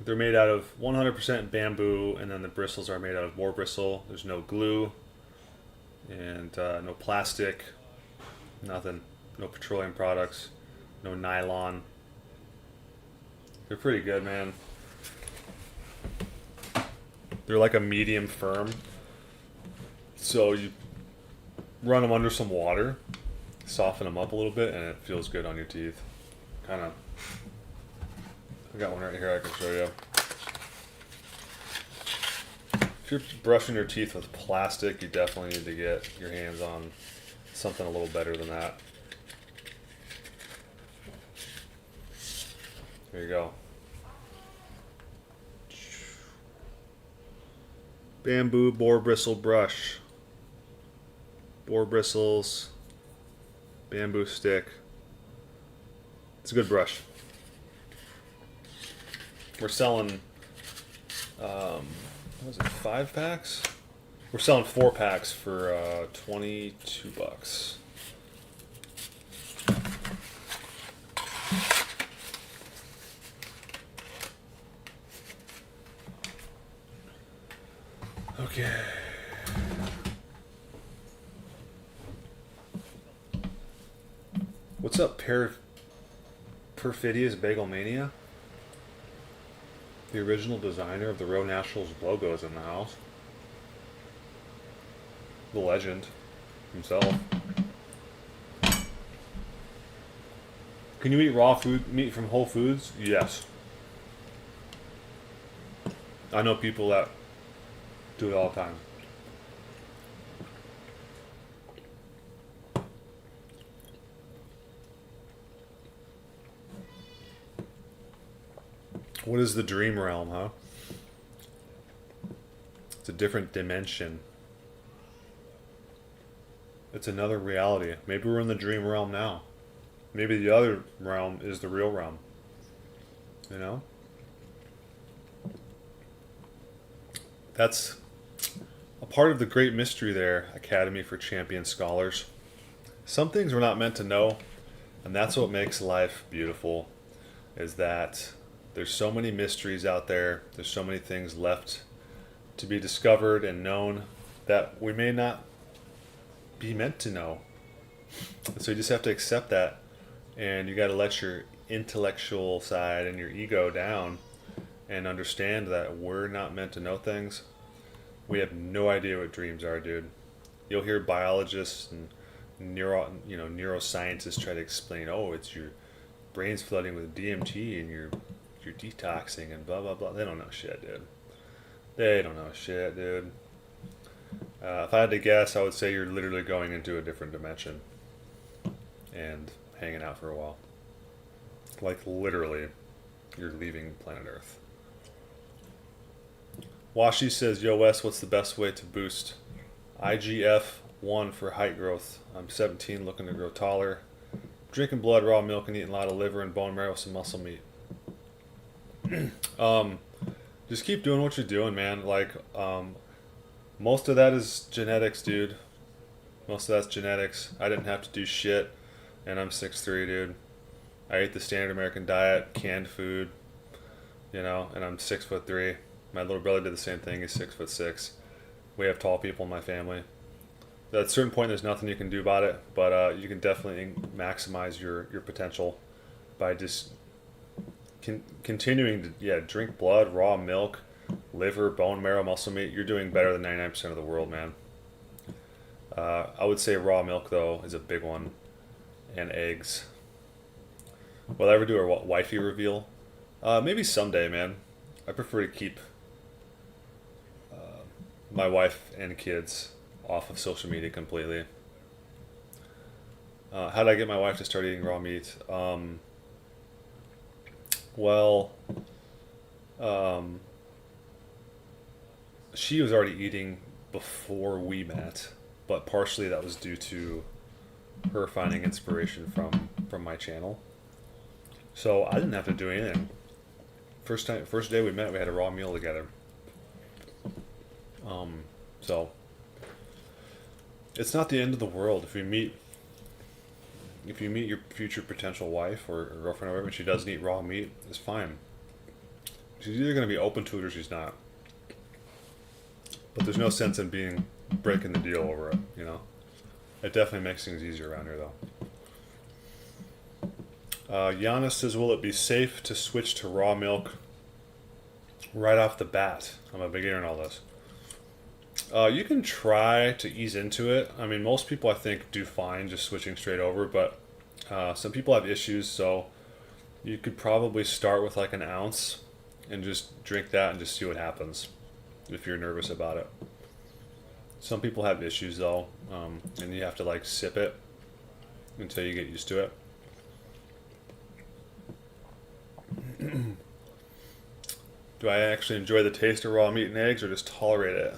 They're made out of 100% bamboo, and then the bristles are made out of boar bristle. There's no glue and no plastic, nothing, no petroleum products, no nylon. They're pretty good, man. They're like a medium firm. So you run them under some water, soften them up a little bit, and it feels good on your teeth. Kind of I got one right here I can show you. If you're brushing your teeth with plastic, you definitely need to get your hands on something a little better than that. There you go. Bamboo boar bristle brush. Boar bristles. Bamboo stick. It's a good brush. We're selling, what was it, 5 packs? We're selling 4 packs for $22. Okay. What's up, Perfidious Bagel Mania? The original designer of the Row Nationals logo is in the house. The legend himself. Can you eat raw meat from Whole Foods? Yes. I know people that do it all the time. What is the dream realm, huh? It's a different dimension. It's another reality. Maybe we're in the dream realm now. Maybe the other realm is the real realm. You know? That's a part of the great mystery there, Academy for Champion Scholars. Some things we're not meant to know, and that's what makes life beautiful, is that there's so many mysteries out there. There's so many things left to be discovered and known that we may not be meant to know. So you just have to accept that, and you got to let your intellectual side and your ego down and understand that we're not meant to know things. We have no idea what dreams are, dude. You'll hear biologists and neuroscientists try to explain, oh, it's your brain's flooding with DMT and you're detoxing and blah blah blah. They don't know shit, dude. They don't know shit, dude. If I had to guess, I would say you're literally going into a different dimension and hanging out for a while. Like literally, you're leaving planet Earth. Washi says, yo Wes, what's the best way to boost IGF-1 for height growth? I'm 17, looking to grow taller. Drinking blood, raw milk, and eating a lot of liver and bone marrow with some muscle meat. Just keep doing what you're doing, man. Like, most of that is genetics, dude. Most of that's genetics. I didn't have to do shit, and I'm 6'3", dude. I ate the standard American diet, canned food, and I'm 6'3". My little brother did the same thing. He's 6'6". We have tall people in my family. At a certain point, there's nothing you can do about it, but you can definitely maximize your potential by just continuing to drink blood, raw milk, liver, bone marrow, muscle meat. You're doing better than 99% of the world, man. I would say raw milk, though, is a big one, and eggs. Will I ever do a wifey reveal? Maybe someday, man. I prefer to keep my wife and kids off of social media completely. How did I get my wife to start eating raw meat? She was already eating before we met, but partially that was due to her finding inspiration from my channel. So I didn't have to do anything. First day we met, we had a raw meal together. So it's not the end of the world if you meet your future potential wife or girlfriend or whatever, and she doesn't eat raw meat, it's fine. She's either going to be open to it or she's not. But there's no sense in breaking the deal over it, It definitely makes things easier around here, though. Giannis says, will it be safe to switch to raw milk right off the bat? I'm a beginner in all this. You can try to ease into it. I mean, most people, I think, do fine just switching straight over, but some people have issues, so You could probably start with like an ounce and just drink that and just see what happens if you're nervous about it. Some people have issues though, and you have to like sip it until you get used to it. Do I actually enjoy the taste of raw meat and eggs or just tolerate it?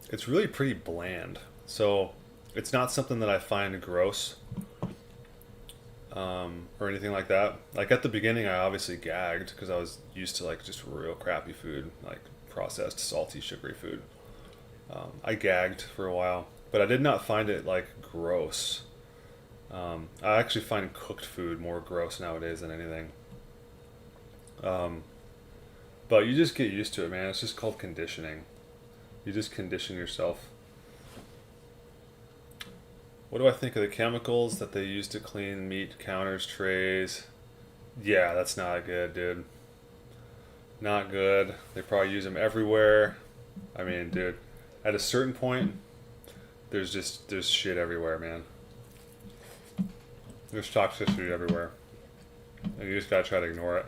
It's really pretty bland. So it's not something that I find gross or anything like that. Like at the beginning, I obviously gagged because I was used to like just real crappy food, like processed, salty, sugary food. I gagged for a while, but I did not find it like gross. I actually find cooked food more gross nowadays than anything. But you just get used to it, man. It's just called conditioning. You just condition yourself. What do I think of the chemicals that they use to clean meat counters, trays? Yeah, that's not good, dude. Not good. They probably use them everywhere. I mean, dude, at a certain point, there's shit everywhere, man. There's toxicity everywhere. And you just gotta try to ignore it.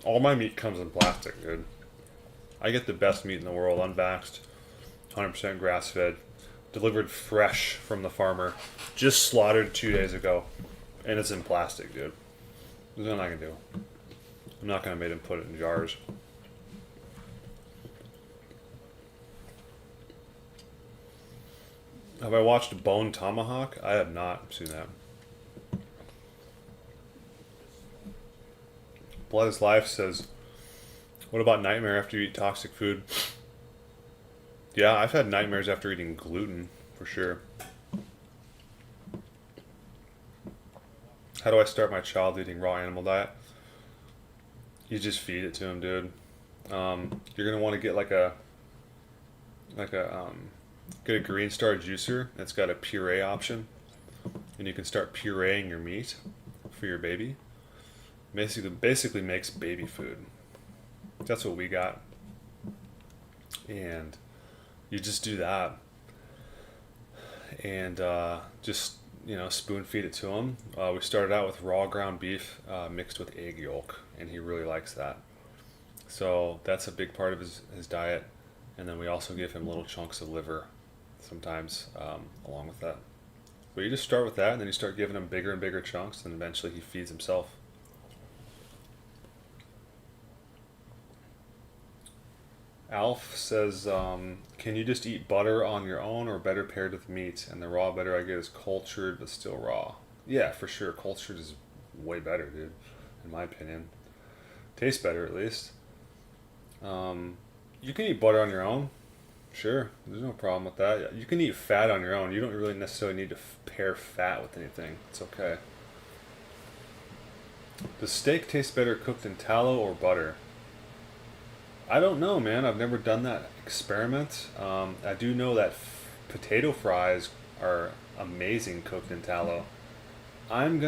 All my meat comes in plastic, dude. I get the best meat in the world, unvaxxed, 100% grass fed, delivered fresh from the farmer, just slaughtered 2 days ago, and it's in plastic, dude. There's nothing I can do. I'm not gonna make them put it in jars. Have I watched Bone Tomahawk? I have not seen that. Blood is Life says, what about nightmare after you eat toxic food? Yeah, I've had nightmares after eating gluten, for sure. How do I start my child eating raw animal diet? You just feed it to him, dude. You're gonna want to get get a Green Star juicer that's got a puree option, and you can start pureeing your meat for your baby. Basically makes baby food. That's what we got, and you just do that, and just spoon feed it to him. We started out with raw ground beef mixed with egg yolk, and he really likes that. So that's a big part of his diet, and then we also give him little chunks of liver sometimes along with that. But you just start with that, and then you start giving him bigger and bigger chunks, and eventually he feeds himself. Alf says, can you just eat butter on your own or better paired with meat? And the raw butter I get is cultured but still raw. Yeah, for sure. Cultured is way better, dude, in my opinion. Tastes better, at least. You can eat butter on your own. Sure, there's no problem with that. You can eat fat on your own. You don't really necessarily need to pair fat with anything. It's okay. Does steak taste better cooked in tallow or butter? I don't know, man. I've never done that experiment. I do know that potato fries are amazing cooked in tallow. I'm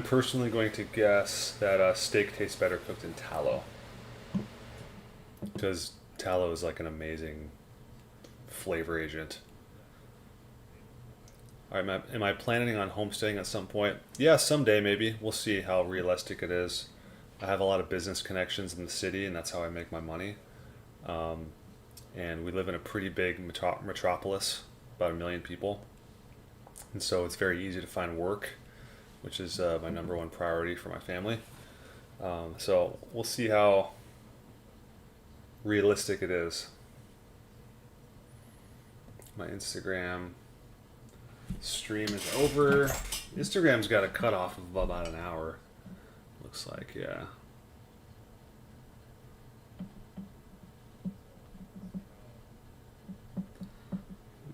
personally going to guess that steak tastes better cooked in tallow. Because tallow is like an amazing flavor agent. All right, am I planning on homesteading at some point? Yeah, someday maybe. We'll see how realistic it is. I have a lot of business connections in the city, and that's how I make my money. And we live in a pretty big metropolis, about 1 million people. And so it's very easy to find work, which is my number one priority for my family. So we'll see how realistic it is. My Instagram stream is over. Instagram's got a cutoff of about an hour. Looks like, yeah.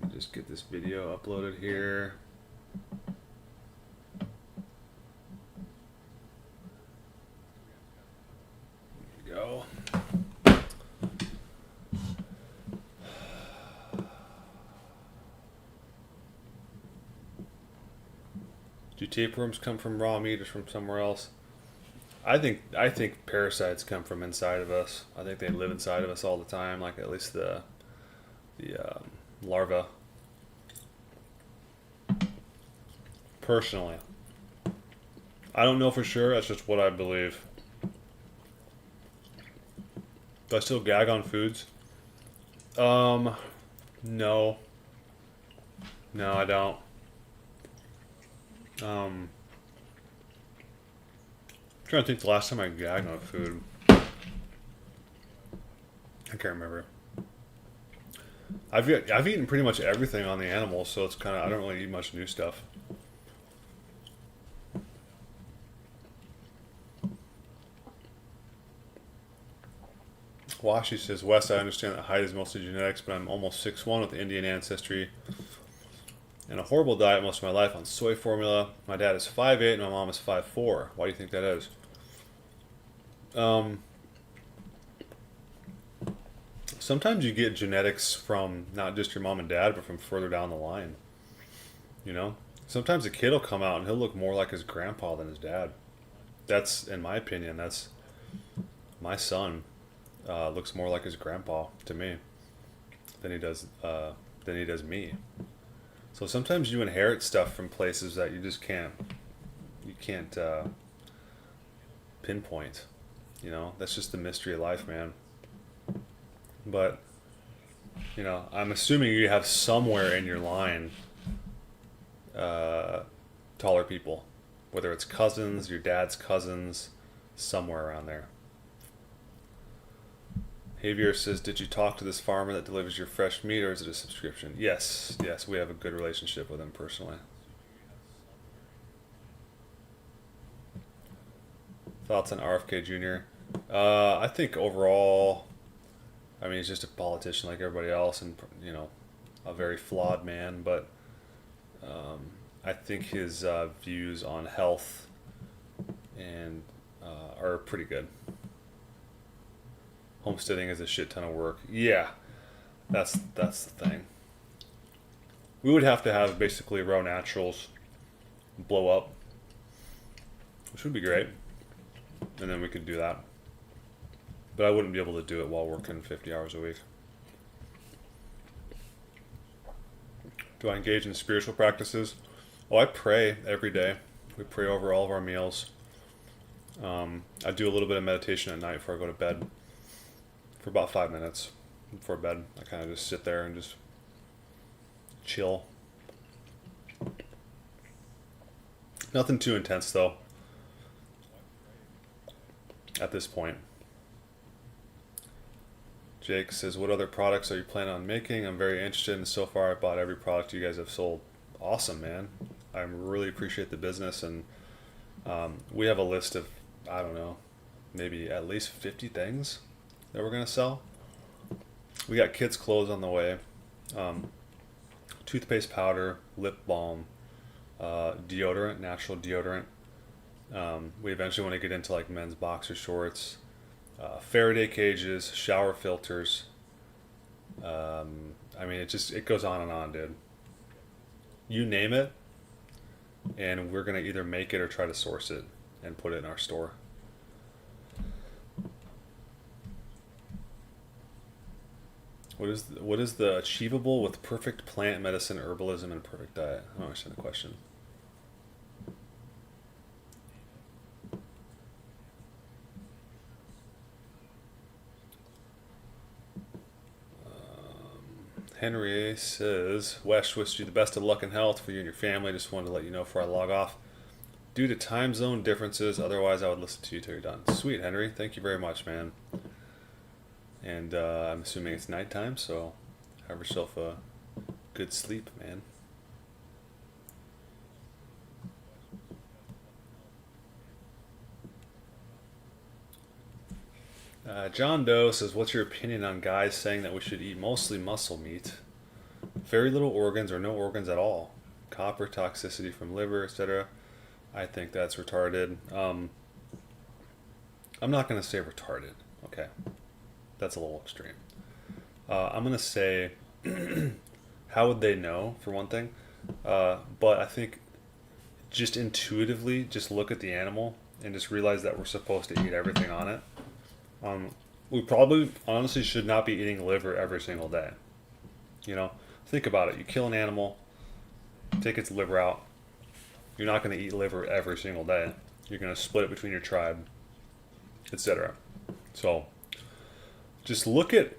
Let me just get this video uploaded here. There we go. Do tapeworms come from raw meat or from somewhere else? I think parasites come from inside of us. I think they live inside of us all the time, like at least the larva. personally. I don't know for sure. That's just what I believe. Do I still gag on foods? No. No, I don't. I'm trying to think the last time I gagged on food. I can't remember. I've eaten pretty much everything on the animal, so it's kind of, I don't really eat much new stuff. Washi says, Wes, I understand that height is mostly genetics, but I'm almost 6'1" with Indian ancestry and a horrible diet most of my life on soy formula. My dad is 5'8" and my mom is 5'4". Why do you think that is? Sometimes you get genetics from not just your mom and dad, but from further down the line. You know? Sometimes a kid will come out and he'll look more like his grandpa than his dad. That's, in my opinion, that's my son. Looks more like his grandpa to me than he does me. So sometimes you inherit stuff from places that you just can't pinpoint. You know, that's just the mystery of life, man. But you know, I'm assuming you have somewhere in your line taller people, whether it's cousins, your dad's cousins, somewhere around there. Javier says, did you talk to this farmer that delivers your fresh meat, or is it a subscription? Yes, we have a good relationship with him personally. Thoughts on RFK Jr.? I think overall, I mean, he's just a politician like everybody else, and you know, a very flawed man. But I think his views on health and are pretty good. Homesteading is a shit ton of work. Yeah, that's the thing. We would have to have basically raw naturals blow up, which would be great, and then we could do that. But I wouldn't be able to do it while working 50 hours a week. Do I engage in spiritual practices? Oh, I pray every day. We pray over all of our meals. I do a little bit of meditation at night before I go to bed. For about 5 minutes before bed. I kind of just sit there and just chill. Nothing too intense though at this point. Jake says, what other products are you planning on making? I'm very interested, and so far I've bought every product you guys have sold. Awesome, man. I really appreciate the business, and we have a list of, I don't know, maybe at least 50 things that we're going to sell. We got kids' clothes on the way, toothpaste powder, lip balm, deodorant, natural deodorant. We eventually want to get into like men's boxer shorts, Faraday cages, shower filters. I mean, it goes on, dude. You name it, and we're going to either make it or try to source it and put it in our store. What is the achievable with perfect plant medicine, herbalism, and perfect diet? I don't understand the question. Henry says, Wes, wish you the best of luck and health for you and your family. Just wanted to let you know before I log off. Due to time zone differences, otherwise I would listen to you till you're done. Sweet, Henry. Thank you very much, man. And I'm assuming it's nighttime, so have yourself a good sleep, man. John Doe says, what's your opinion on guys saying that we should eat mostly muscle meat, very little organs or no organs at all, copper toxicity from liver, etc.? I think that's retarded. I'm not going to say retarded, okay? That's a little extreme. I'm going to say, how would they know, for one thing? But I think just intuitively, just look at the animal and just realize that we're supposed to eat everything on it. We probably, honestly, should not be eating liver every single day. You know, think about it. You kill an animal, take its liver out, You're not going to eat liver every single day. You're going to split it between your tribe, etc. So just look at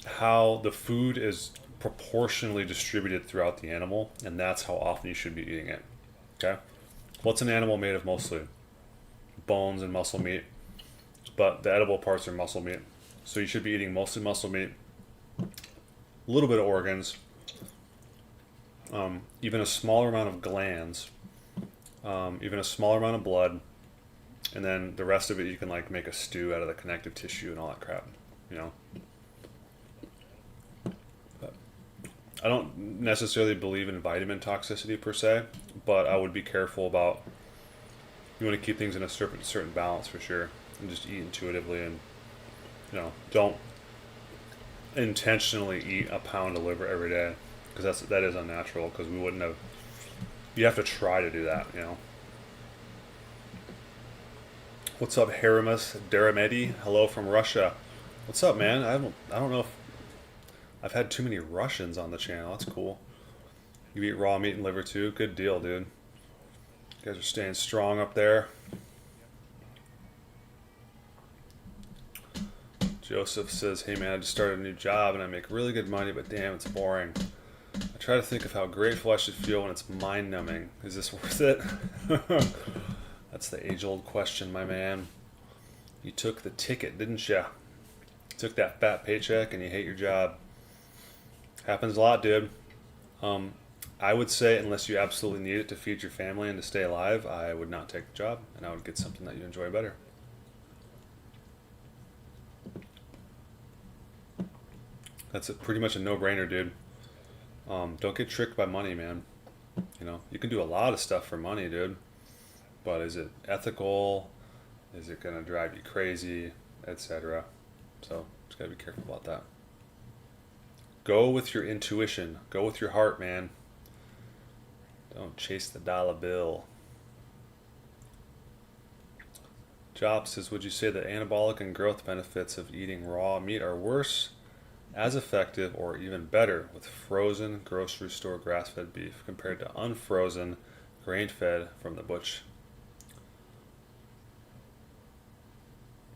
how the food is proportionally distributed throughout the animal, and that's how often you should be eating it. Okay? What's an animal made of mostly? Bones and muscle meat, but the edible parts are muscle meat. So you should be eating mostly muscle meat, a little bit of organs, even a smaller amount of glands, even a smaller amount of blood, and then the rest of it you can like make a stew out of the connective tissue and all that crap, you know. But I don't necessarily believe in vitamin toxicity per se, but I would be careful about, you want to keep things in a certain balance for sure, and just eat intuitively, and you know, don't intentionally eat a pound of liver every day, because that is unnatural, because we wouldn't have. You have to try to do that, you know. What's up, Haramus Daramedi? Hello from Russia. What's up, man? I don't know if I've had too many Russians on the channel. That's cool. You eat raw meat and liver too? Good deal, dude. You guys are staying strong up there. Joseph says, hey man, I just started a new job and I make really good money, but damn, it's boring. I try to think of how grateful I should feel when it's mind-numbing. Is this worth it? That's the age-old question, my man. You took the ticket, didn't ya? You took that fat paycheck and you hate your job. Happens a lot, dude. I would say unless you absolutely need it to feed your family and to stay alive, I would not take the job, and I would get something that you enjoy better. That's pretty much a no-brainer, dude. Don't get tricked by money, man. You know, you can do a lot of stuff for money, dude. But is it ethical? Is it going to drive you crazy, etc.? So just got to be careful about that. Go with your intuition. Go with your heart, man. Don't chase the dollar bill. Job says, would you say that anabolic and growth benefits of eating raw meat are worse, as effective, or even better with frozen grocery store grass-fed beef compared to unfrozen grain-fed from the butch?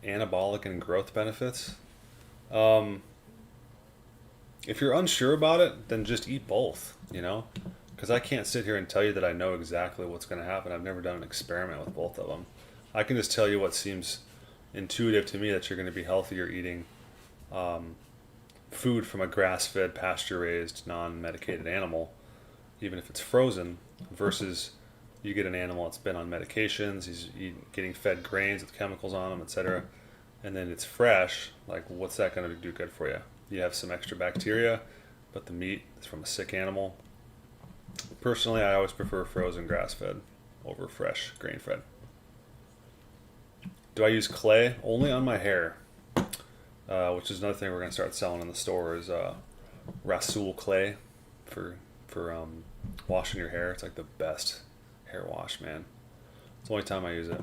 Anabolic and growth benefits? If you're unsure about it, then just eat both, you know? Because I can't sit here and tell you that I know exactly what's going to happen. I've never done an experiment with both of them. I can just tell you what seems intuitive to me, that you're going to be healthier eating food from a grass-fed, pasture-raised, non-medicated animal, even if it's frozen, versus you get an animal that's been on medications, he's getting fed grains with chemicals on them, etc., and then it's fresh. Like, what's that going to do good for you? You have some extra bacteria, but the meat is from a sick animal. Personally, I always prefer frozen grass-fed over fresh grain-fed. Do I use clay? Only on my hair, which is another thing we're going to start selling in the store, is Rasool clay for washing your hair. It's like the best hair wash, man. It's the only time I use it.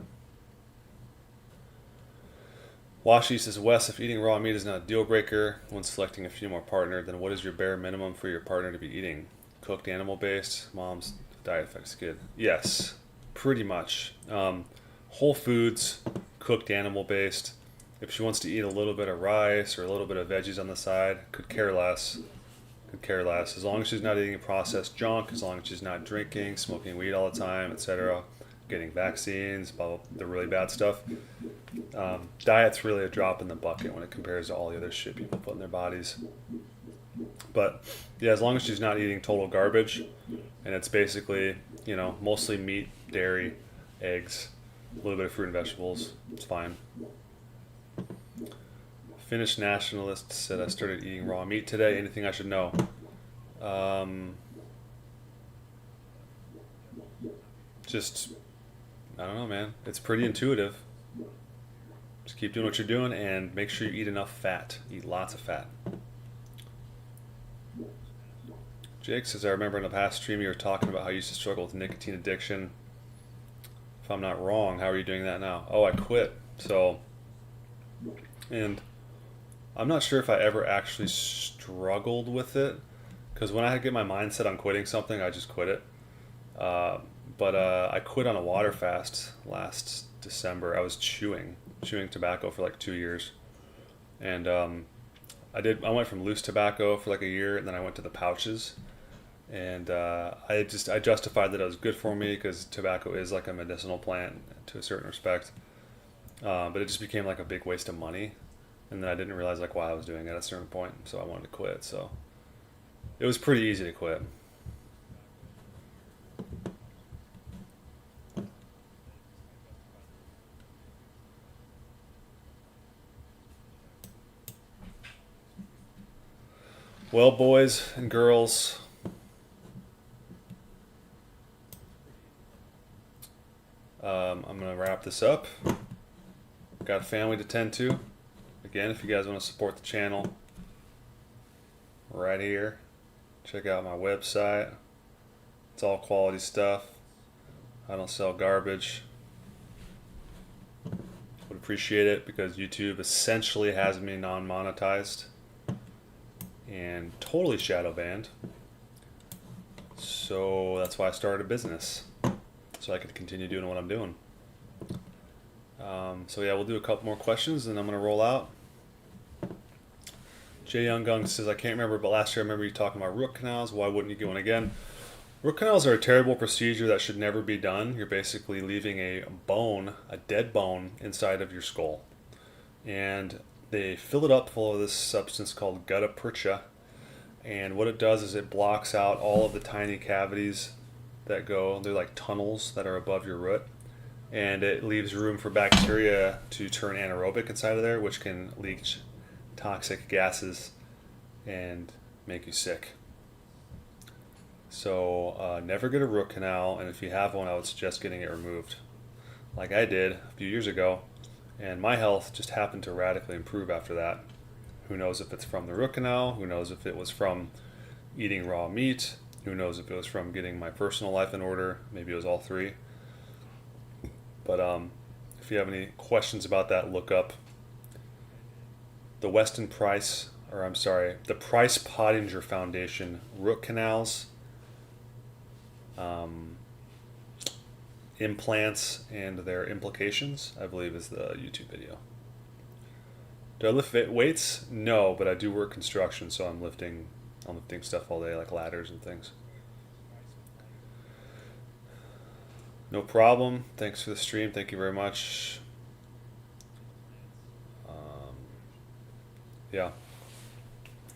Washi says, Wes, if eating raw meat is not a deal breaker when selecting a female partner, then what is your bare minimum for your partner to be eating? Cooked animal based? Mom's diet affects kid. Yes, pretty much. Whole foods, cooked animal based. If she wants to eat a little bit of rice or a little bit of veggies on the side, could care less. Could care less. As long as she's not eating processed junk, as long as she's not drinking, smoking weed all the time, etc., getting vaccines, the really bad stuff. Diet's really a drop in the bucket when it compares to all the other shit people put in their bodies. But yeah, as long as she's not eating total garbage, and it's basically, you know, mostly meat, dairy, eggs, a little bit of fruit and vegetables, it's fine. Finnish nationalist said, I started eating raw meat today. Anything I should know? Just, I don't know, man. It's pretty intuitive. Just keep doing what you're doing and make sure you eat enough fat. Eat lots of fat. Jake says, I remember in the past stream you were talking about how you used to struggle with nicotine addiction. If I'm not wrong, how are you doing that now? Oh, I quit. So, and I'm not sure if I ever actually struggled with it, because when I get my mindset on quitting something, I just quit it. But I quit on a water fast last December. I was chewing tobacco for like 2 years, and I went from loose tobacco for like a year, and then I went to the pouches, and I justified that it was good for me because tobacco is like a medicinal plant to a certain respect. But it just became like a big waste of money, and then I didn't realize like why I was doing it at a certain point, so I wanted to quit. So it was pretty easy to quit. Well, boys and girls, I'm gonna wrap this up. Got a family to tend to. Again, if you guys want to support the channel, right here, check out my website. It's all quality stuff. I don't sell garbage. Would appreciate it because YouTube essentially has me non-monetized and totally shadow banned. So that's why I started a business, so I could continue doing what I'm doing. So yeah, we'll do a couple more questions and I'm gonna roll out. Jay Young Gung says, I can't remember, but last year I remember you talking about root canals. Why wouldn't you get one again? Root canals are a terrible procedure that should never be done. You're basically leaving a bone, a dead bone, inside of your skull. And they fill it up full of this substance called gutta percha. And what it does is it blocks out all of the tiny cavities that go, they're like tunnels that are above your root. And it leaves room for bacteria to turn anaerobic inside of there, which can leach toxic gases and make you sick. So never get a root canal, and if you have one, I would suggest getting it removed, like I did a few years ago, and my health just happened to radically improve after that. Who knows if it's from the root canal? Who knows if it was from eating raw meat? Who knows if it was from getting my personal life in order? Maybe it was all three. But if you have any questions about that, look up the the Price Pottinger Foundation root canals, implants, and their implications, I believe is the YouTube video. Do I lift weights? No, but I do work construction, so I'm lifting stuff all day, like ladders and things. No problem. Thanks for the stream. Thank you very much. Yeah.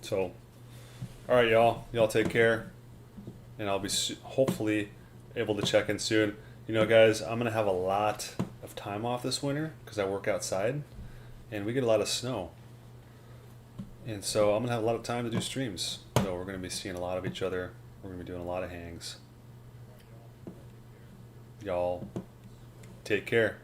So, all right, y'all. Y'all take care, and I'll be hopefully able to check in soon. You know, guys, I'm gonna have a lot of time off this winter because I work outside, and we get a lot of snow, and so I'm gonna have a lot of time to do streams. So we're gonna be seeing a lot of each other. We're gonna be doing a lot of hangs. Y'all take care.